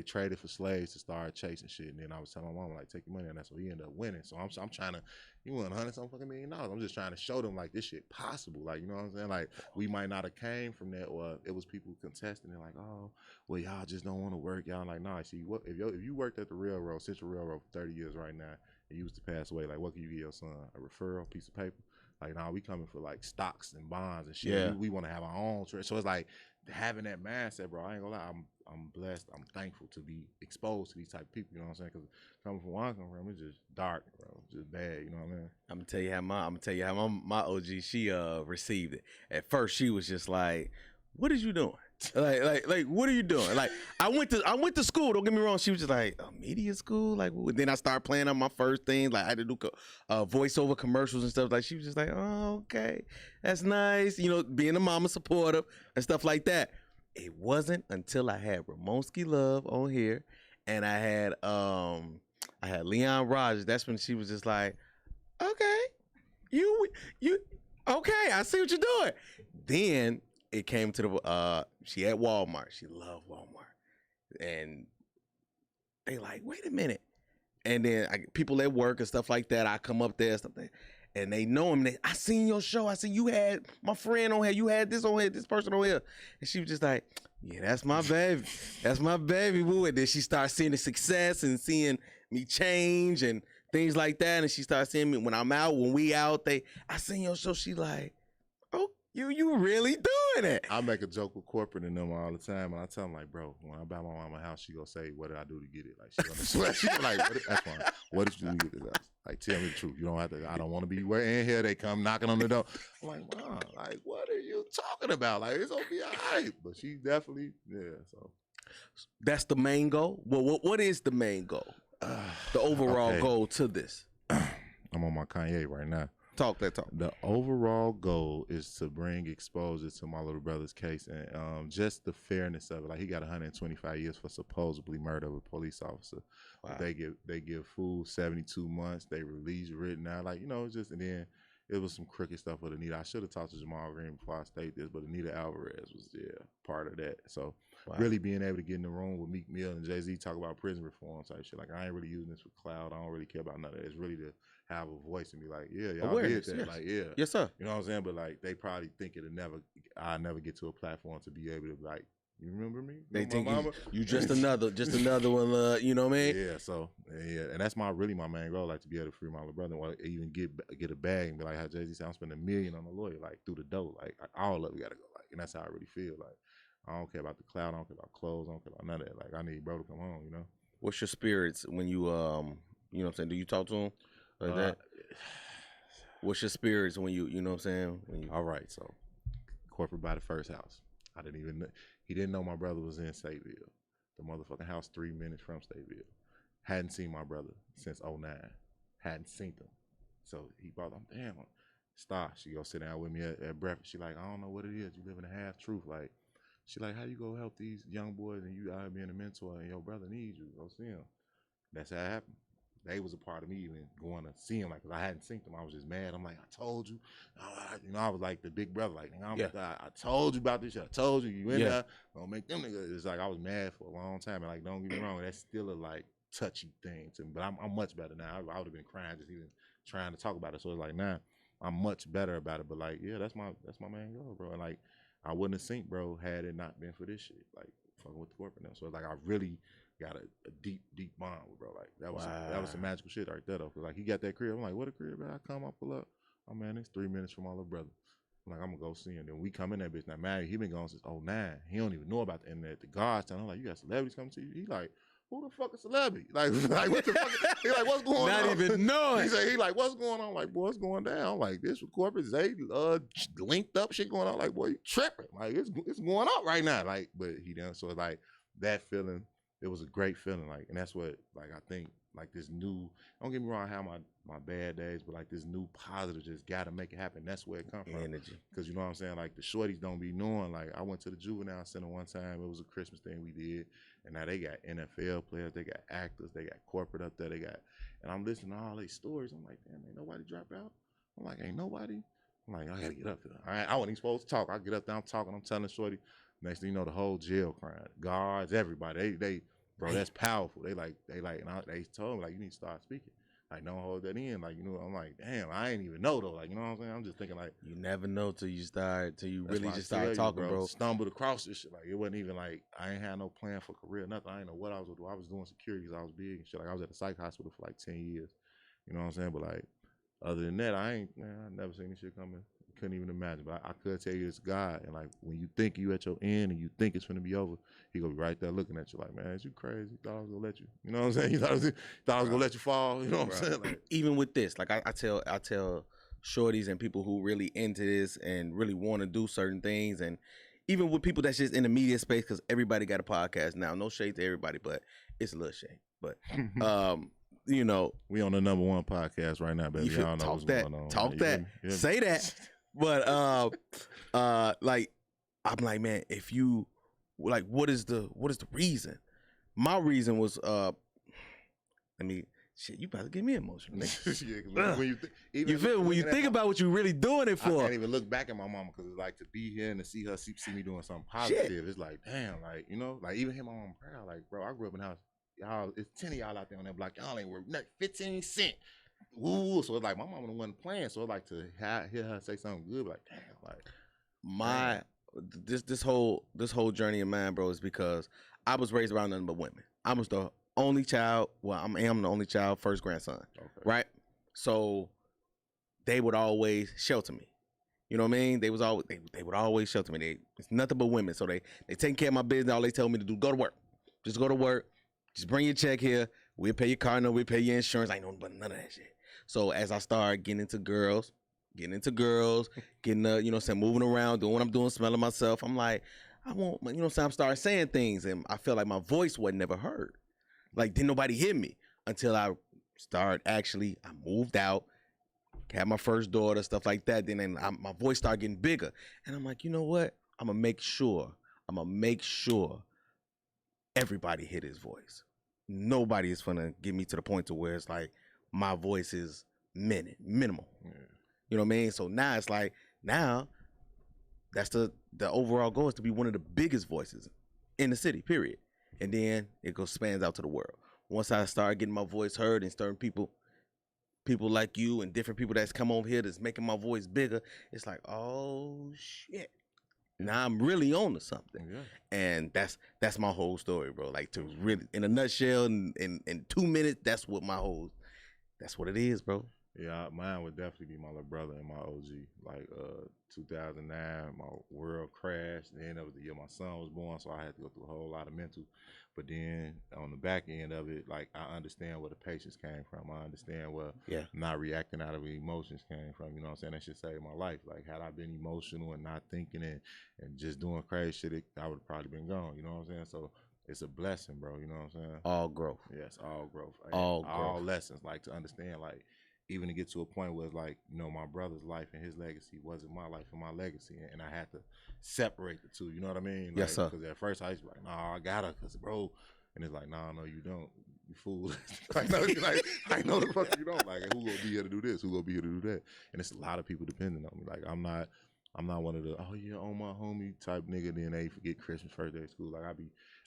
traded for slaves to start chasing shit, and then I was telling my mom, like, take your money on that. So he ended up winning. So I'm trying to, you won $100 something million. I'm just trying to show them like this shit possible. Like, you know what I'm saying? Like we might not have came from that, or it was people contesting it like, oh, well, y'all just don't want to work. Y'all like, nah, see, what if you worked at the railroad, Central Railroad for 30 years right now, and you was to pass away, like what can you give your son? A referral, piece of paper? Like, nah, we coming for like stocks and bonds and shit. Yeah. We want to have our own trade. So it's like having that mindset, bro. I ain't gonna lie, I'm blessed. I'm thankful to be exposed to these type of people. You know what I'm saying? Because coming from where I come from, it's just dark, bro. It's just bad. You know what I mean? I'm gonna tell you how my OG she received it. At first, she was just like, "What is you doing? like, what are you doing?" Like, I went to school. Don't get me wrong. She was just like, media school. Like, then I started playing on my first thing. Like, I had to do voiceover commercials and stuff. Like, she was just like, "Oh, okay, that's nice." You know, being a mama supportive and stuff like that. It wasn't until I had Ramonski Love on here, and I had Leon Rogers. That's when she was just like, "Okay, you okay? I see what you're doing." Then it came to the she at Walmart. She loved Walmart, and they like, "Wait a minute." And then people at work and stuff like that, I come up there and stuff like that, and they know him. I seen your show. I seen you had my friend on here. You had this on here, this person on here. And she was just like, "Yeah, that's my baby. That's my baby, boo." And then she started seeing the success and seeing me change and things like that. And she started seeing me when I'm out, when we out. I seen your show. She like, "Oh, you really doing it?" I make a joke with corporate and them all the time, and I tell them like, bro, when I buy my mama a house, she gonna say, "What did I do to get it?" Like she gonna swear, she like, "That's fine. What did you do to get this house? Like, tell me the truth. You don't have to. I don't want to be in here. They come knocking on the door." I'm like, "Mom, like, what are you talking about? Like, it's gonna be all right." But she definitely, yeah. So that's the main goal. Well, what is the main goal? The overall goal to this. I'm on my Kanye right now. Talk that talk. The overall goal is to bring exposure to my little brother's case and just the fairness of it. Like, he got 125 years for supposedly murder of a police officer. Wow. They give fool 72 months. They release written out. Like, you know, it's just, and then it was some crooked stuff with Anita. I should have talked to Jamal Green before I state this, but Anita Alvarez was part of that. So really being able to get in the room with Meek Mill and Jay-Z talk about prison reform type shit. Like, I ain't really using this for cloud. I don't really care about none of that. It's really to have a voice and be like, yeah, y'all did that. Yes. Like, yeah. Yes, sir. You know what I'm saying? But like, they probably think I'll never get to a platform to be able to like, you remember me? They think mama? you just another one. You know what I mean? Yeah. So and that's my main goal, like to be able to free my little brother, or even get a bag and be like how Jay-Z said, I'm spending $1 million on a lawyer, like through the door, like all of it gotta go, like, and that's how I really feel. Like, I don't care about the cloud, I don't care about clothes, I don't care about none of that. Like, I need bro to come home, you know. What's your spirits when you you know what I'm saying? Do you talk to him like that? What's your spirits when you know what I'm saying? All right, so corporate by the first house. I didn't even know. He didn't know my brother was in Stateville. The motherfucking house 3 minutes from Stateville. Hadn't seen my brother since 09. Hadn't seen him. So he brought him, damn, stop. She go sit down with me at breakfast. She like, I don't know what it is. You live in a half truth. Like, she like, how you go help these young boys and you out being a mentor and your brother needs you? Go see him. That's how it happened. They was a part of me even going to see him, like, cause I hadn't seen them. I was just mad. I'm like, I told you. You know, I was like the big brother, like, I told you about this shit. I told you, you in there, don't make them niggas. It's like I was mad for a long time. And like, don't get me wrong, that's still a like touchy thing to me. But I'm much better now. I would have been crying just even trying to talk about it. So it's like, nah, I'm much better about it. But like, yeah, that's my main goal, bro. And like, I wouldn't have seen, bro, had it not been for this shit. Like, fucking with the corporate now. So it's like, I really got a deep bond with bro. Like, that was some magical shit right there though. Cause like, he got that crib. I'm like, what a crib, man. I come, I pull up. Oh man, it's 3 minutes from my little brother. I'm like, I'm gonna go see him. Then we come in that bitch. Now, man, he been gone since 09. He don't even know about the internet. The guards telling him, like, you got celebrities coming to you? He like, who the fuck is celebrity? Like what the fuck? He like, what's going on? Not even knowing. He like, what's going on? Like, boy, what's going down? I'm like, this with corporate, they linked up shit going on. Like, boy, you tripping. Like, it's going up right now. Like, but he done. So like that feeling, it was a great feeling. Like, and that's what, like, I think, like this new, don't get me wrong, I have my bad days, but like this new positive just gotta make it happen. That's where it comes from. Energy. Cause you know what I'm saying? Like the shorties don't be knowing. Like I went to the juvenile center one time. It was a Christmas thing we did. And now they got NFL players, they got actors, they got corporate up there, and I'm listening to all these stories. I'm like, damn, ain't nobody drop out? I'm like, ain't nobody? I'm like, I gotta get up there. All right, I wasn't even supposed to talk. I get up there, I'm talking, I'm telling shorty. Next thing you know, the whole jail crying. Guards, everybody, they bro, that's powerful. They like, and they told me, like, you need to start speaking. Like, don't hold that in. Like, you know, I'm like, damn, I ain't even know though. Like, you know what I'm saying? I'm just thinking like, you never know till you really just tell start you, talking, bro. Stumbled across this shit. Like, it wasn't even like I ain't had no plan for career, nothing. I didn't know what I was doing. I was doing security because I was big and shit. Like, I was at a psych hospital for like 10 years. You know what I'm saying? But like, other than that, I never seen this shit coming. Couldn't even imagine. But I could tell you it's God. And like, when you think you at your end and you think it's gonna be over, he gonna be right there looking at you like, man, is you crazy? Thought I was gonna let you. You know what I'm saying? You thought I was gonna let you fall. You know what I'm saying? Like, even with this, like I tell shorties and people who really into this and really want to do certain things, and even with people that's just in the media space, because everybody got a podcast now. No shade to everybody, but it's a little shade. But you know, we on the #1 podcast right now, baby. You feel, y'all know talk what's that, going on. talk that, say that. But like I'm like, man, if you like, what is the reason? My reason was shit, you about to get me emotional. Yeah, when you feel when you think about what you really doing it for. I can't even look back at my mama because it's like to be here and to see her see me doing something positive. Shit. It's like, damn, like, you know, like even hear my mom proud. Like, bro, I grew up in a house. Y'all, it's 10 of y'all out there on that block. Y'all ain't worth nothing, 15 cents. Ooh, so it's like my mama wasn't playing. So it's like to hear her say something good, like, damn, like this whole journey of mine, bro, is because I was raised around nothing but women. I was the only child. Well, I am the only child, first grandson, right? So they would always shelter me. You know what I mean? They would always shelter me. It's nothing but women. So they take care of my business. All they tell me to do, go to work. Just go to work. Just bring your check here. We'll pay your car note. We'll pay your insurance. I ain't know but none of that shit. So as I started getting into girls, getting you know what I'm saying, moving around, doing what I'm doing, smelling myself, I'm like, I want, you know what I'm saying, I'm starting saying things, and I feel like my voice wasn't never heard. Like, didn't nobody hear me until I moved out, had my first daughter, stuff like that. Then my voice started getting bigger. And I'm like, you know what? I'm going to make sure everybody hear his voice. Nobody is going to get me to the point to where it's like my voice is minimal. Yeah. You know what I mean? So now it's like, that's the overall goal is to be one of the biggest voices in the city, period. And then it spans out to the world. Once I start getting my voice heard and certain people like you and different people that's come over here that's making my voice bigger, it's like, oh shit. Now I'm really on to something. Yeah. And that's my whole story, bro. Like, to really, in a nutshell, in 2 minutes, that's what it is, bro. Yeah, mine would definitely be my little brother and my OG. Like 2009, my world crashed. The end of the year my son was born, so I had to go through a whole lot of mental. But then on the back end of it, like, I understand where the patience came from. I understand where not reacting out of emotions came from. You know what I'm saying? That shit saved my life. Like, had I been emotional and not thinking and just doing crazy shit, I would have probably been gone. You know what I'm saying? So it's a blessing, bro. You know what I'm saying? All growth. Yes, all growth. All lessons. Like, to understand, like, even to get to a point where it's like, you know, my brother's life and his legacy wasn't my life and my legacy, and I had to separate the two. You know what I mean? Like, yes, sir. Because at first I used to be like, nah, I gotta, cause bro, and it's like, nah, no, you don't, you fool. I know the fuck you don't. Like, who gonna be here to do this? Who gonna be here to do that? And it's a lot of people depending on me. Like, I'm not one of the, oh yeah, on my homie type nigga. Then they forget Christmas, first day of school. Like,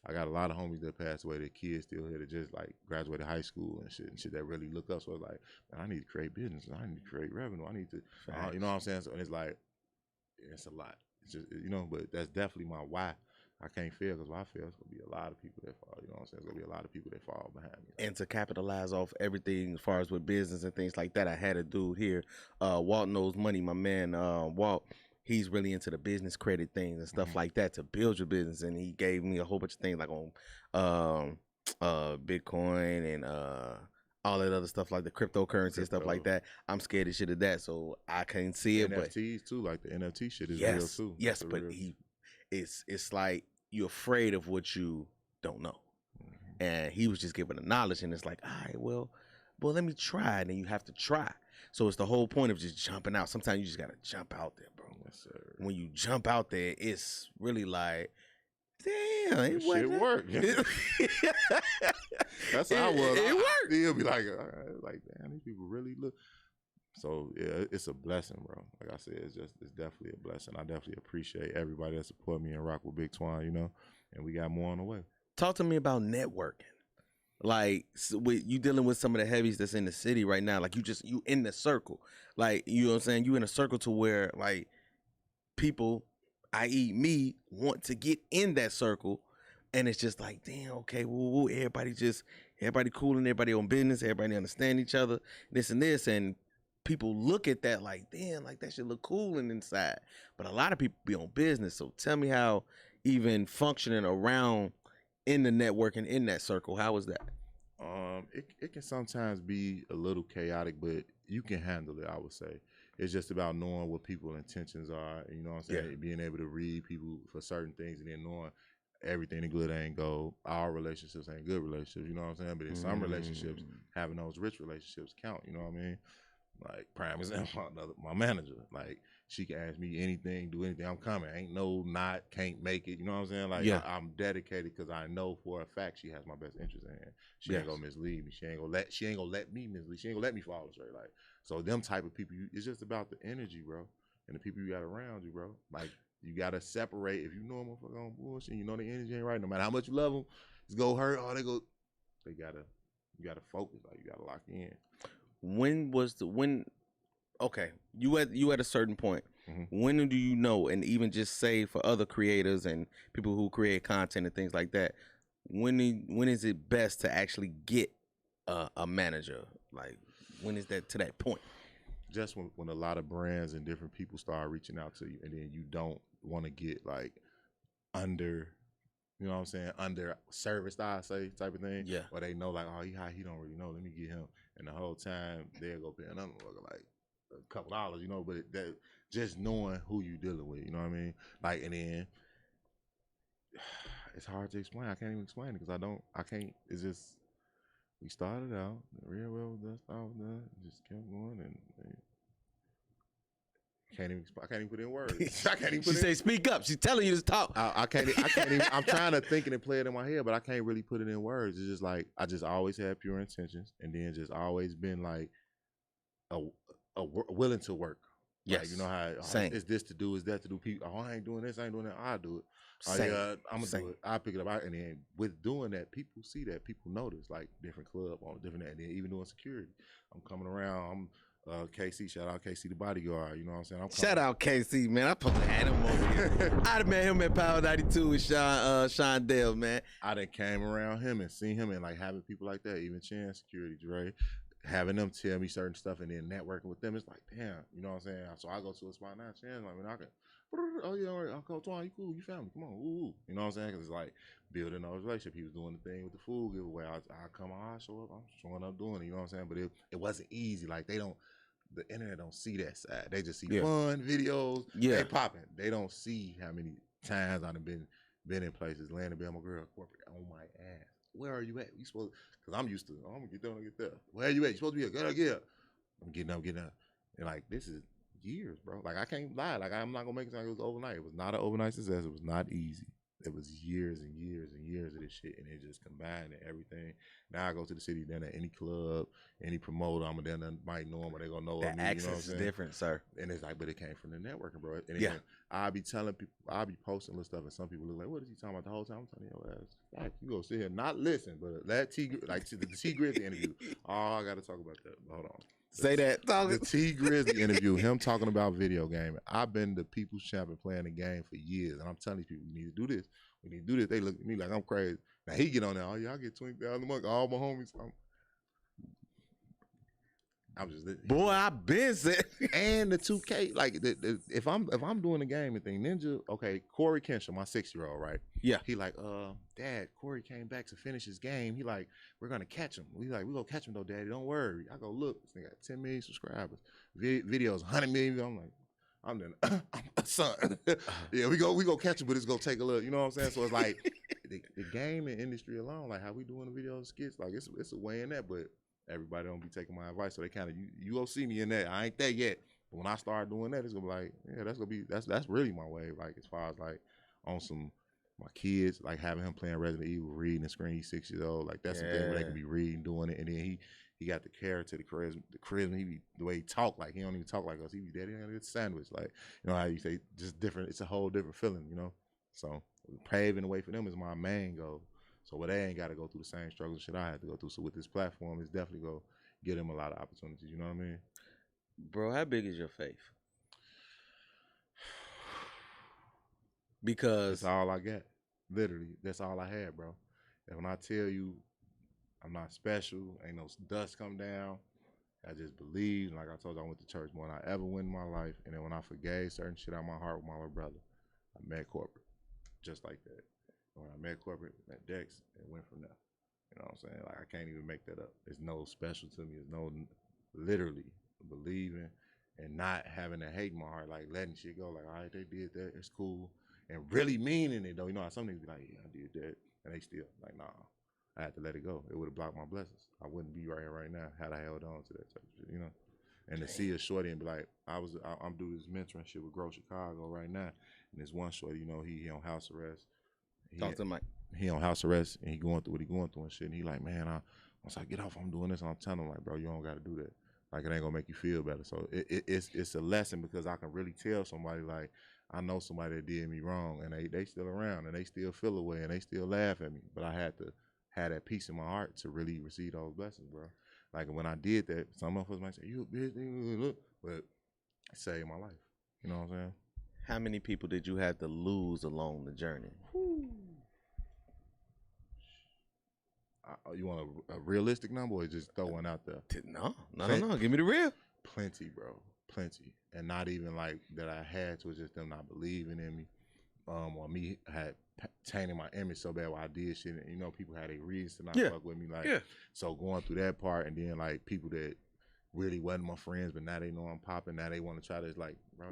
I got a lot of homies that passed away. Their kids still here that just like graduated high school and shit that really look up. So it's like, man, I need to create business. I need to create revenue. I need to, you know what I'm saying? So, and it's like, it's a lot. It's just, you know, but that's definitely my why. I can't fail, because if I fail, it's gonna be a lot of people that fall. You know what I'm saying? It's gonna be a lot of people that fall behind me. And to capitalize off everything as far as with business and things like that, I had a dude here, Walt Knows Money, my man, Walt. He's really into the business credit things and stuff like that to build your business. And he gave me a whole bunch of things like on Bitcoin and all that other stuff, like the cryptocurrency and stuff like that. I'm scared of shit of that, so I can't see it. NFTs too, like the NFT shit is real too. Yes, but it's like you're afraid of what you don't know. And he was just giving the knowledge, and it's like, all right, well, let me try. And then you have to try. So it's the whole point of just jumping out. Sometimes you just got to jump out there, bro. Yes, sir. When you jump out there, it's really like, damn, it shit worked. That's how I was. It worked. He'll be like damn, these people really look. So yeah, it's a blessing, bro. Like I said, it's definitely a blessing. I definitely appreciate everybody that support me and rock with Big Twon, you know. And we got more on the way. Talk to me about networking. like with you dealing with some of the heavies that's in the city right now. Like you in the circle, like you know what I'm saying. You in a circle to where like people, i.e., me, want to get in that circle, and it's just like, damn, okay, well, everybody cool and everybody on business, everybody understand each other, this and this, and people look at that like, damn, like that should look cool and inside. But a lot of people be on business. So tell me how even functioning around in the networking in that circle, how was that? It can sometimes be a little chaotic, but you can handle it, I would say. It's just about knowing what people's intentions are, you know what I'm saying? Yeah. Being able to read people for certain things and then knowing everything in good ain't gold. Our relationships ain't good relationships, you know what I'm saying? But in some relationships, having those rich relationships count, you know what I mean? Like, prime example, my manager, like, she can ask me anything, do anything, I'm coming. Ain't no not, can't make it, you know what I'm saying? Like, Yeah. I'm dedicated because I know for a fact she has my best interest in hand. She ain't gonna mislead me. She ain't gonna let me mislead. She ain't gonna let me fall astray. Like, so them type of people, it's just about the energy, bro, and the people you got around you, bro. Like, you gotta separate. If you know a motherfucker on bullshit, you know the energy ain't right. No matter how much you love them, it's go hurt. Oh, you gotta focus. Like, you gotta lock in. Okay, you at a certain point. When do you know, and even just say for other creators and people who create content and things like that, when is it best to actually get a manager? Like, when is that to that point? Just when a lot of brands and different people start reaching out to you, and then you don't want to get like under, you know what I'm saying, under serviced, I say, type of thing. Yeah. Or they know like, oh, he don't really know. Let me get him. And the whole time they'll go pay another like a couple dollars, you know. But that just knowing who you dealing with, you know what I mean? Like, and then it's hard to explain. I can't even explain it because I can't. It's just, we started out real well with us, just kept going, and I can't even put in words. I can't even. She say, "Speak up." She's telling you to talk. I can't even. I'm trying to think and play it in my head, but I can't really put it in words. It's just like I just always had pure intentions, and then just always been like willing to work. Yes, like, you know how is this to do? Is that to do? People, oh, I ain't doing this. I ain't doing that. I'll do it. Oh, yeah, I'm gonna do it. I'll pick it up. And then with doing that, people see that. People notice, like different club on different, and then even doing security. I'm coming around. I'm KC, shout out KC the bodyguard. You know what I'm saying? Shout out KC, man. I supposed to have him over here. I'd have met him at Power 92 with Sean Dale, man. I done came around him and seen him, and like having people like that, even Chan Security, Dre, having them tell me certain stuff and then networking with them, it's like, damn, you know what I'm saying? So I go to a spot now, Chan, like, I can, oh yeah, all right, I'll call Twon, you cool, you family, come on, ooh. You know what I'm saying? Because it's like building those relationships. He was doing the thing with the food giveaway. I come on, I show up, I'm showing up doing it, you know what I'm saying? But it wasn't easy. Like, the internet don't see that side. They just see fun videos. Yeah. They popping. They don't see how many times I've been in places, laying to be my girl, corporate, on my ass. Where are you at? You supposed, because I'm used to, I'm going to get there, I'm going to get there. Where are you at? You supposed to be a get up. I'm getting up. And like, this is years, bro. Like, I can't lie. Like, I'm not going to make it sound like it was overnight. It was not an overnight success. It was not easy. It was years and years and years of this shit, and it just combined and everything. Now I go to the city, then at any club, any promoter, I'm then might know them, or they gonna know the me. access you know what I'm saying? is different, sir. And it's like, but it came from the networking, bro. And yeah, I'll be telling people, I'll be posting little stuff, and some people look like, what is he talking about the whole time? I'm telling you, ass, you go sit here, not listen, but that the T Grizzly interview. Oh, I got to talk about that. Hold on. Say that. The T Grizzly interview, him talking about video gaming. I've been the people's champion playing the game for years, and I'm telling these people, we need to do this. We need to do this. They look at me like I'm crazy. Now he get on there. Oh yeah, I get $20,000 a month. All my homies. I'm just boy. I've been said. And the 2K. Like if I'm doing the gaming thing, Ninja. Okay, Corey Kenshaw, my 6-year-old, right? Yeah. He like, Dad, Corey came back to finish his game. He like, we're gonna catch him. We gonna catch him though, Daddy. Don't worry. I go look. This nigga got 10 million subscribers. Videos 100 million. I'm like. I'm son. Yeah, we go catch him, but it's gonna take a look. You know what I'm saying? So it's like the gaming industry alone, like how we doing the videos and skits, like it's a way in that, but everybody don't be taking my advice, so they kind of you gonna see me in that. I ain't there yet, but when I start doing that, it's gonna be like, yeah, that's really my wave. Like as far as like on some my kids, like having him playing Resident Evil, reading the screen. He's 6 years old. Like that's the thing where they can be reading, doing it, and then he got the character, the charisma. He be the way he talk, like he don't even talk like us. He be daddy, I got a sandwich, like you know how you say, just different. It's a whole different feeling, you know. So paving the way for them is my main goal. So they ain't got to go through the same struggles shit I had to go through. So with this platform, it's definitely going to get them a lot of opportunities. You know what I mean? Bro, how big is your faith? Because that's all I got. Literally, that's all I had, bro. And when I tell you I'm not special, ain't no dust come down, I just believe. Like I told you, I went to church more than I ever went in my life. And then when I forgave certain shit out of my heart with my little brother, I met corporate, just like that. When I met corporate, met Dex, and went from there. You know what I'm saying? Like, I can't even make that up. It's no special to me. It's no literally believing and not having a hate in my heart, like letting shit go. Like, all right, they did that. It's cool. And really meaning it, though. You know how some niggas be like, yeah, I did that. And they still, like, nah, I had to let it go. It would have blocked my blessings. I wouldn't be right here right now had I held on to that type of shit, you know? And to see a shorty and be like, I'm doing this mentoring shit with Grow Chicago right now. And this one shorty, you know, he on house arrest. Talk to Mike. He on house arrest and he going through what he going through and shit. And he like, man, once I get off, I'm doing this. And I'm telling him, like, bro, you don't got to do that. Like, it ain't gonna make you feel better. So it's a lesson because I can really tell somebody, like, I know somebody that did me wrong and they still around and they still feel away and they still laugh at me. But I had to have that peace in my heart to really receive those blessings, bro. Like, when I did that, some of us might say, you a bitch, but it saved my life. You know what I'm saying? How many people did you have to lose along the journey? You want a realistic number or just throw one out there? No. Give me the real. Plenty, bro. Plenty. And not even like that I had to, it's just them not believing in me. Or me had tainted my image so bad while I did shit. And, you know, people had a reason to not fuck with me. Like, so going through that part and then, like, people that really wasn't my friends, but now they know I'm popping. Now they want to try to, like, bro,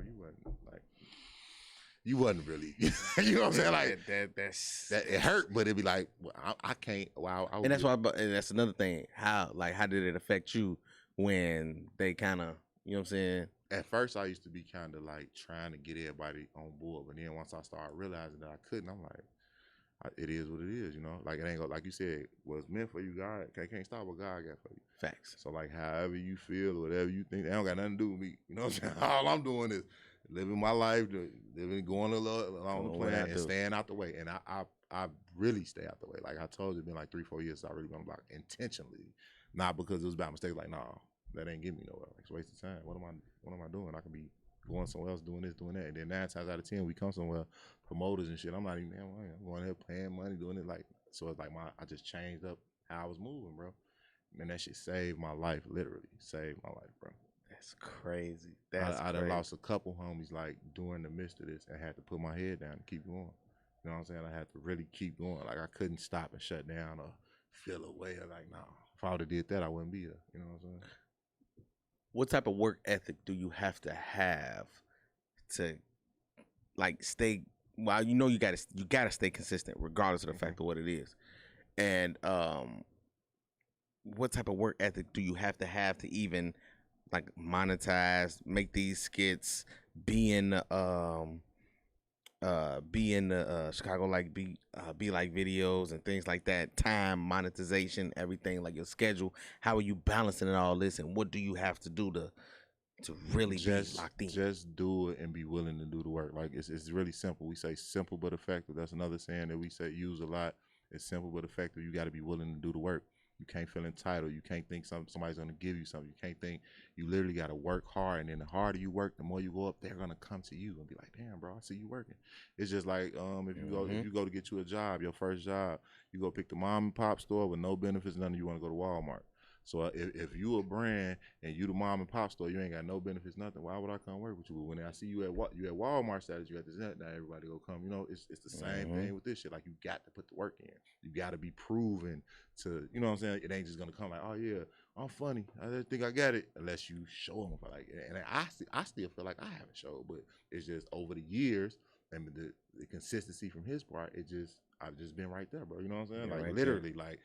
you wasn't really, you know what I'm saying? Like, that it hurt, but it'd be like, well, I can't, wow. And that's why, and that's another thing. How did it affect you when they kind of, you know what I'm saying? At first, I used to be kind of like trying to get everybody on board, but then once I started realizing that I couldn't, I'm like, it is what it is, you know? Like, it ain't gonna, like you said, what's meant for you, God, can't stop what God got for you. Facts. So, like, however you feel or whatever you think, that don't got nothing to do with me. You know what I'm saying? All I'm doing is living my life, going along the plan and staying out the way. And I really stay out the way. Like I told you, it's been like 3-4 years since I really been blocked intentionally. Not because it was about mistake, like, nah, that ain't getting me nowhere. Like, it's a waste of time. What am I doing? I can be going somewhere else, doing this, doing that. And then 9 times out of 10, we come somewhere, promoters and shit. I'm not even, I'm going there paying money, doing it. Like, so it's like I just changed up how I was moving, bro. And that shit saved my life, literally saved my life, bro. That's crazy. I done lost a couple homies, like, during the midst of this and had to put my head down and keep going. You know what I'm saying? I had to really keep going. Like, I couldn't stop and shut down or feel away. Like, nah, if I would have did that, I wouldn't be here. You know what I'm saying? What type of work ethic do you have to like stay? Well, you know, you gotta stay consistent regardless of the fact of what it is. And what type of work ethic do you have to even like monetize, make these skits, be in the Chicago like be like videos and things like that, time, monetization, everything, like your schedule? How are you balancing it all this, and what do you have to do to really be locked in? Just do it and be willing to do the work. Like, it's really simple. We say simple but effective. That's another saying that we use a lot. It's simple but effective. You got to be willing to do the work. You can't feel entitled. You can't think somebody's going to give you something. You can't think. You literally got to work hard. And then the harder you work, the more you go up, they're going to come to you and be like, damn, bro, I see you working. It's just like if you go to get you a job, your first job, you go pick the mom and pop store with no benefits, none of you want to go to Walmart. So if you a brand and you the mom and pop store, you ain't got no benefits, nothing. Why would I come work with you? But when I see you at Walmart status, you at this, now everybody go come. You know, it's the same thing with this shit. Like, you got to put the work in. You got to be proven to, you know what I'm saying? It ain't just gonna come like, oh yeah, I'm funny, I didn't think I got it, unless you show them. Like, and I still feel like I haven't showed, but it's just over the years and the consistency from his part. I've just been right there, bro. You know what I'm saying? Like, right, literally, there. Like,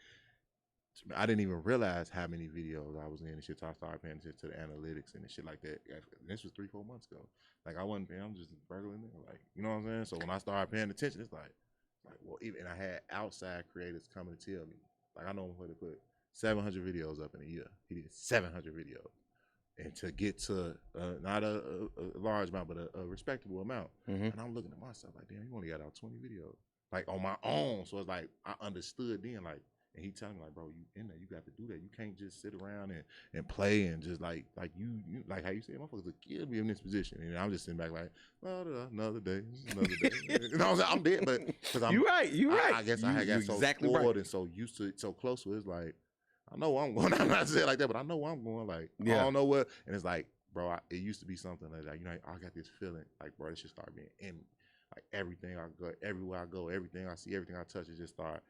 I didn't even realize how many videos I was in and shit. So I started paying attention to the analytics and shit like that. This was 3-4 months ago. Like, I wasn't paying, I'm just regular nigga. Like, you know what I'm saying? So when I started paying attention, it's like, well, even, and I had outside creators coming to tell me, like, I know him to put 700 videos up in a year. He did 700 videos. And to get to not a large amount, but a respectable amount. And I'm looking at myself like, damn, you only got out 20 videos. like on my own. So it's like I understood then, like, and he telling me like, bro, you in there, you got to do that. You can't just sit around and play and just like you like how you say, motherfuckers will kill me in this position. And I'm just sitting back like, well, another day, another day. You know what I'm saying? I'm dead, but because I'm You right. I guess I had got so exactly spoiled right. and so used to it, so close to it. It's like I know where I'm going. I'm not saying it like that, but I know where I'm going. Like I don't know what. And it's like, bro, it used to be something like, you know, I got this feeling like, bro, it should start being in like everything I go, everywhere I go, everything I see, everything I touch, it just start.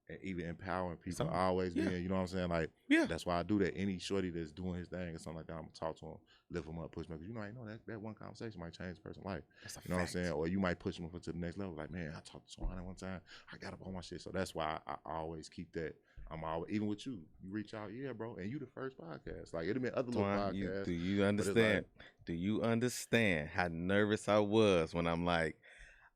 And even empowering people, always being, you know what I'm saying? Like, that's why I do that. Any shorty that's doing his thing or something like that, I'm gonna talk to him, lift him up, push him up. Because you know, I know that one conversation might change a person's life. You know what I'm saying? Or you might push him up to the next level. Like, man, I talked to Twon one time. I got up on my shit. So that's why I always keep that. I'm always, even with you reach out, bro, and you the first podcast. Like, it'd have been other little podcasts. Do you understand? Do you understand how nervous I was when I'm like,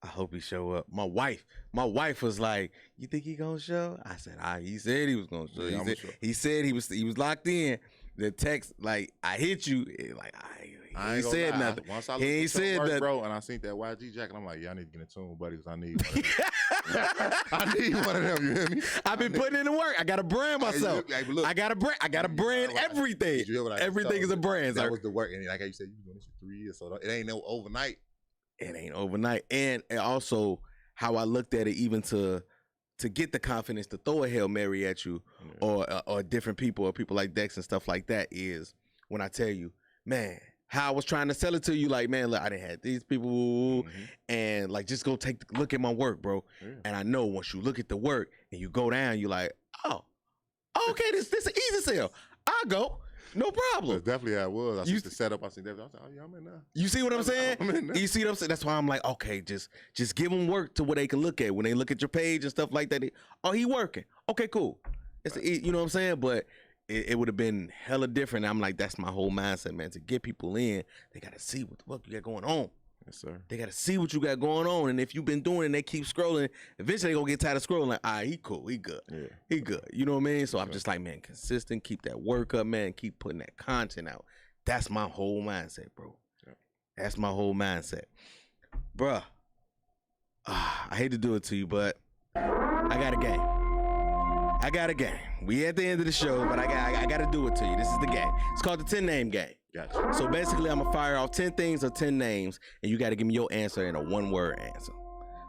I hope he show up. My wife was like, "You think he gonna show?" I said, he said he was gonna show. Yeah, he said he was locked in. The text, like, I hit you, like I ain't said lie. nothing. Once I he ain't said work, nothing, bro. And I seen that YG jacket, I'm like, I need to get in tune, buddy, because I need one of them. I need one of them. You hear me? I've been putting in the work. I gotta brand myself. Look, I gotta brand everything. Everything is a brand. That was the work, and like how you said, you been doing this for 3 years, so it ain't no overnight. It ain't overnight. And also how I looked at it, even to get the confidence to throw a Hail Mary at you, or different people or people like Dex and stuff like that, is when I tell you, man, how I was trying to sell it to you, like, man, look, I didn't have these people, and like, just go look at my work, bro. And I know once you look at the work and you go down, you're like, oh, okay, this is an easy sell. I'll go. No problem. That's definitely how it was. I see the setup. I see that. I was like, oh, yeah, I'm in there. You see what I'm saying? You see what I'm saying? That's why I'm like, okay, just give them work to where they can look at. When they look at your page and stuff like that, he working. Okay, cool. You know what I'm saying? But it would have been hella different. I'm like, that's my whole mindset, man. To get people in, they got to see what the fuck you got going on. Yes, sir. They got to see what you got going on. And if you've been doing it and they keep scrolling, eventually they going to get tired of scrolling. Like, all right, he cool. He good. Yeah. He good. You know what I mean? So I'm just like, man, consistent. Keep that work up, man. Keep putting that content out. That's my whole mindset, bro. Yeah. That's my whole mindset. Bruh, I hate to do it to you, but I got a game. We at the end of the show, but I got to do it to you. This is the game. It's called the 10-name game. Gotcha. So basically, I'm going to fire off 10 things or 10 names, and you got to give me your answer in a one-word answer.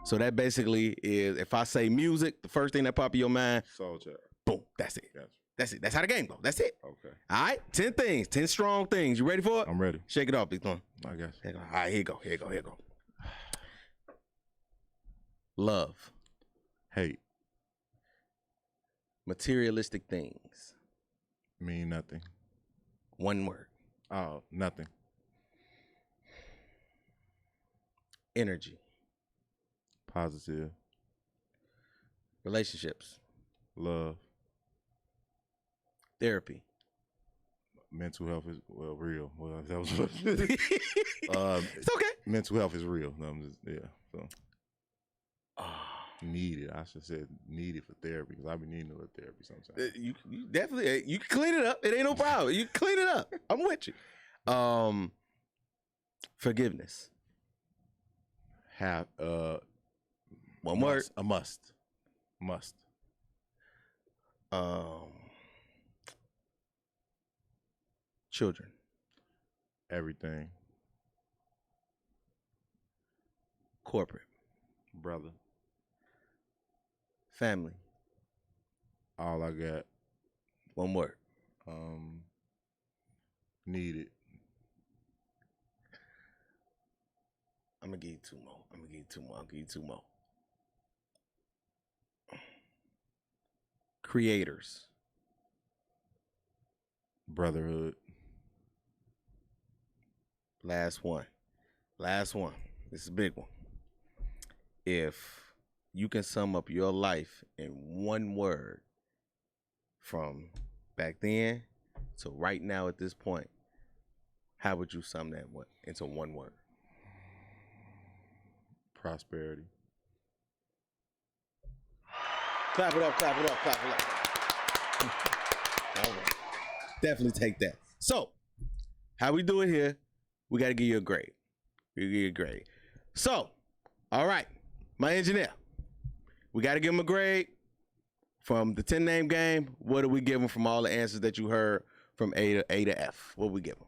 So that basically is, if I say music, the first thing that pop in your mind, Soul Child. Boom, that's it. Gotcha. That's it. That's how the game goes. That's it. Okay. All right, 10 things, 10 strong things. You ready for it? I'm ready. Shake it off, Big Twon. I guess. All right, here you go. Love. Hate. Materialistic things. Mean nothing. One word. Oh, nothing. Energy. Positive. Relationships. Love. Therapy. Mental health is real. Well, that was it's okay. Mental health is real. So needed. I should say needed for therapy, because I've been needing a little therapy sometimes. You definitely, you can clean it up. It ain't no problem. You can clean it up. I'm with you. Forgiveness. Have one word. A must. Children. Everything. Corporate. Brother. Family. All I got. One word. Needed. I'm gonna give you two more. Creators. Brotherhood. Last one. This is a big one. If you can sum up your life in one word from back then to right now at this point, how would you sum that into one word? Prosperity. Clap it up. All right. Definitely take that. So, how we do it here, we got to give you a grade. So, all right, my engineer, We got to give him a grade from the 10 name game. What do we give him from all the answers that you heard from A to F? What do we give him?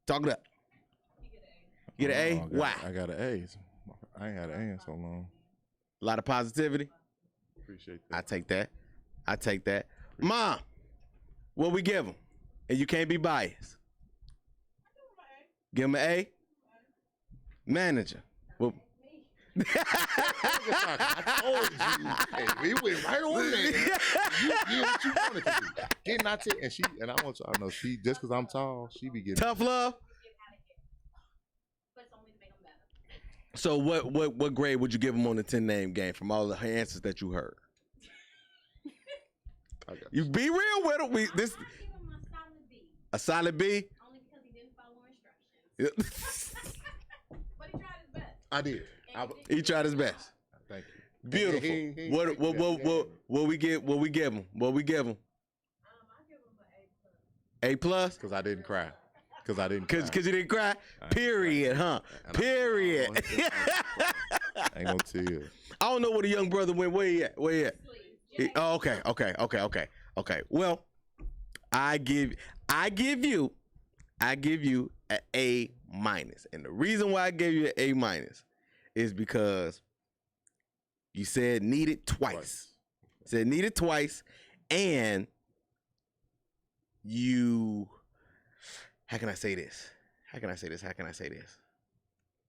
Talk it up. You get an A? Why? I got an A. I ain't had an A in so long. A lot of positivity. Appreciate that. I take that. Mom, what we give him? And you can't be biased. Give him an A. Manager. Well, I told you. Hey, we went right on there. You did what you wanted to do. Getting out there, and I want y'all to know, she, just because I'm tall, she be getting tough love. So what grade would you give him on the 10 name game from all the answers that you heard? You be real with him. Give him a solid B. Only because he didn't follow instructions. But he tried his best. I did. He tried his best. Thank you. Beautiful. What we give him? I give him an A+. A+? Because I didn't cry. Because you didn't cry? Period, huh? Period. Ain't no tears. I don't know where the young brother went. Where he at? Oh, okay. Well, I give you an A-. And the reason why I gave you an A- is because you said needed twice. Said needed twice, and you. How can I say this?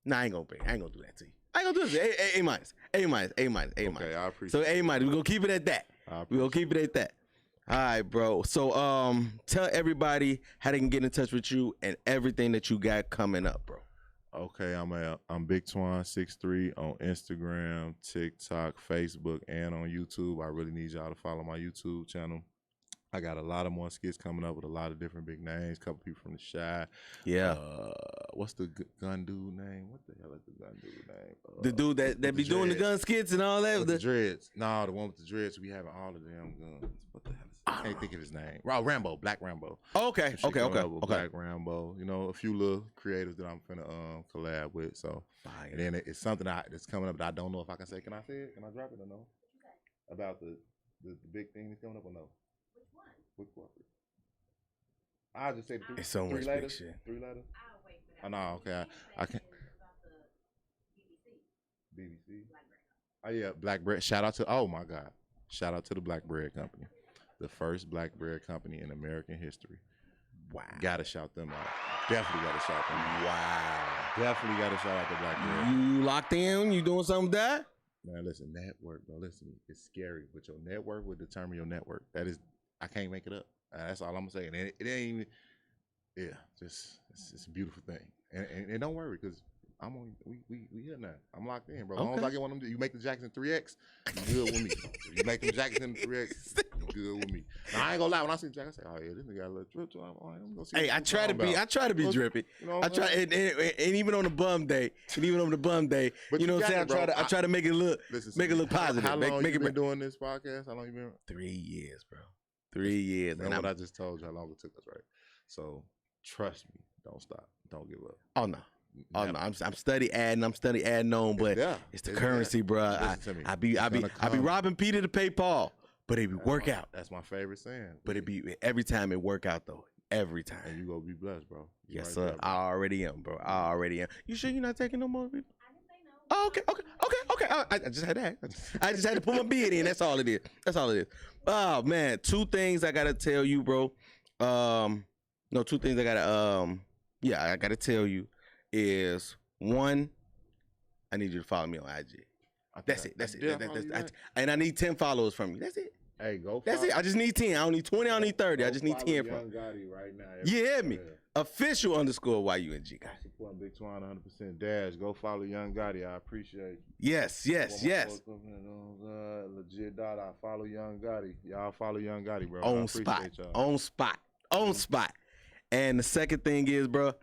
Nah, I ain't gonna do that to you. I ain't gonna do this. A-. Okay, I appreciate So A-. We're gonna keep it at that. All right, bro. So tell everybody how they can get in touch with you and everything that you got coming up, bro. Okay, I'm Big Twon 6'3" on Instagram, TikTok, Facebook, and on YouTube. I really need y'all to follow my YouTube channel. I got a lot of more skits coming up with a lot of different big names. Couple people from the Shy. Yeah. What's the gun dude name? What the hell is the gun dude name? The dude that be doing the gun skits and all that. With the dreads. No, the one with the dreads. We having all of them guns. What the hell is I can't think of his name. Rambo, Black Rambo. Okay. Black Rambo. You know, a few little creatives that I'm finna collab with. So, and then it's something that's coming up that I don't know if I can say. Can I say it? Can I drop it or no? About the big thing that's coming up or no? Which one? I'll just say the three. It's so much big shit. 3 letters. I'll wait for that. Oh, no, okay. I can't. BBC. Oh yeah, Black Bread. Shout out to the Black Bread Company, the first black bread company in American history. Wow. Gotta shout them out. Definitely gotta shout them out. Wow. Definitely gotta shout out the Black Bread. You locked in? You doing something with that? Man, listen, network, bro. Listen, it's scary, but your network will determine your network. That is, I can't make it up. That's all I'm gonna say. And it ain't even, yeah, just it's a beautiful thing. And don't worry, because I'm on. We here now. I'm locked in, bro. As long as I get one of them, you make the Jackson 3X, you good with me. You make them Jackson 3X, you good with me. Now, I ain't gonna lie. When I see Jack, I say, oh yeah, this nigga got a little drip to him. I'm gonna see. Hey, I try to be drippy. You know I try, and even on the bum day, but you know what I'm saying. I try to make it look, positive. How long make you it been doing this podcast? How long you been? 3 years, bro. 3 years. And what I just told you how long it took us, right? So trust me, don't stop, don't give up. Oh no. Oh no, I'm steady adding on, but it's the currency, bro. I be robbing Peter to pay Paul, but it be work out. That's my favorite saying. But it be every time it work out though. Every time. And you gonna be blessed, bro. Yes, sir. There, I already am, bro. I already am. You sure you're not taking no more people? Oh, okay. I just had to ask. I just had to put my bid in. That's all it is. Oh man, 2 things I gotta tell you, bro. No, 2 things I gotta tell you is, 1, I need you to follow me on IG. That's it. And I need 10 followers from you. That's it. Hey, go. That's it. I just need 10. I don't need 20. I don't need 30. I just need 10 from you. Gotti right now. You hear me? Official _ YUNG guy. Support Big Twon 100% Dash. Go follow Young Gotti. I appreciate you. Yes. Legit dot. I follow Young Gotti. Y'all follow Young Gotti, bro. On spot. And the second thing is, bro,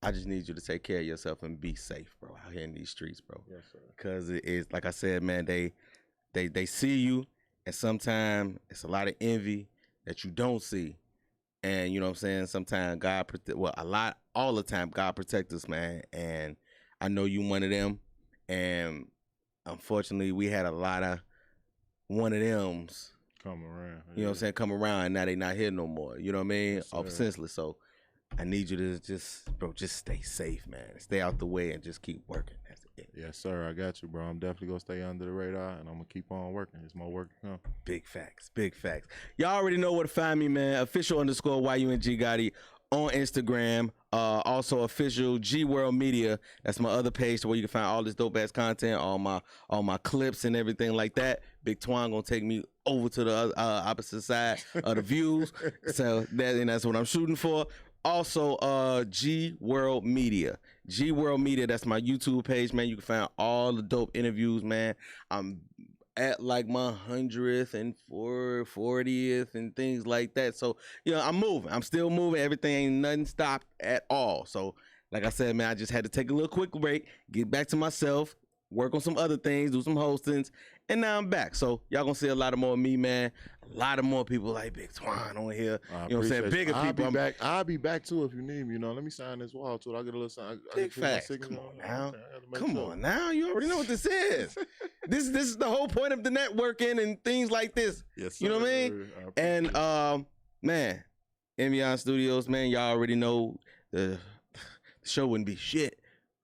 I just need you to take care of yourself and be safe, bro, out here in these streets, bro. Yes, sir. Because it is, like I said, man, they see you, and sometimes it's a lot of envy that you don't see. And you know what I'm saying? Sometimes all the time, God protect us, man. And I know you one of them. And unfortunately, we had a lot of one of them's. Come around. You know what I'm saying? Come around, and now they not here no more. You know what I mean? Yes, Off sir. senseless. So I need you to just stay safe, man. Stay out the way and just keep working. That's it. Yes, sir. I got you, bro. I'm definitely gonna stay under the radar, and I'm gonna keep on working. It's more work to come. Big facts. Big facts. Y'all already know where to find me, man. Official_YUNG Gotti on Instagram. Also official G World Media. That's my other page where you can find all this dope ass content, all my clips and everything like that. Big Twon gonna take me over to the opposite side of the views. So that's what I'm shooting for. Also, G World Media. G World Media, that's my YouTube page, man. You can find all the dope interviews, man. I'm at like my 100th and 40th and things like that. So, you know, I'm moving. I'm still moving. Everything ain't nothing stopped at all. So, like I said, man, I just had to take a little quick break, get back to myself, work on some other things, do some hostings, and now I'm back. So y'all gonna see a lot of more of me, man. A lot of more people like Big Twon on here. You know what I'm saying? Bigger people. I'll be back too if you need me. You know, let me sign this wall too. I'll get a little sign. Big facts. Come on now. Come on now. You already know what this is. This is the whole point of the networking and things like this. Yes, sir. You know what I mean? And man, Envion Studios, man, y'all already know the show wouldn't be shit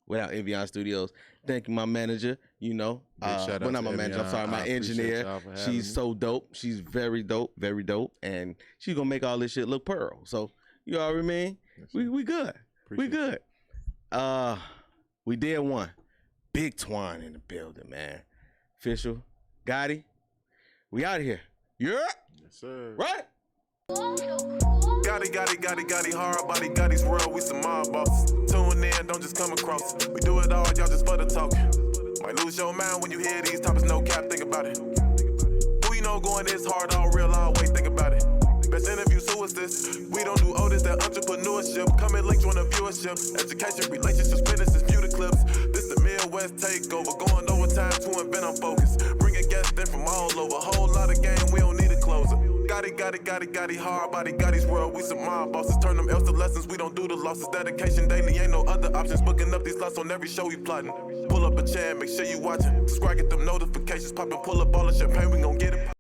without Envion Studios. Thank you, my manager. You know, Shout well, out not to my manager. I'm Envion. sorry, my I appreciate engineer. y'all for having She's me. so dope. She's very dope, and she's gonna make all this shit look pearl. So you already mean? Yes, We good. We Appreciate good. We did one. Big Twon in the building, man. Official Gotti. We out of here. Yeah. Yes, sir. Right. Gotti, hard body, Gotti's world, we some mob bosses. Tune in, don't just come across. We do it all, y'all just for the talk. Might lose your mind when you hear these topics, no cap, think about it. Who you know going this hard, all real, always think about it. Best interviews, who is this? We don't do this, that entrepreneurship. Coming late on the viewership. Education, relationships, businesses, view the clips. This the Midwest takeover, going overtime to invent on focus. Bringing guests in from all over, whole lot of game, we don't need a closer. Gotti, hard body, Gotti's world, we some mob bosses. Turn them L's to lessons, we don't do the losses. Dedication daily, ain't no other options. Booking up these slots on every show we plotting. Pull up a chair, make sure you watching. Subscribe, get them notifications popping. Pull up all the champagne, we gon' get it.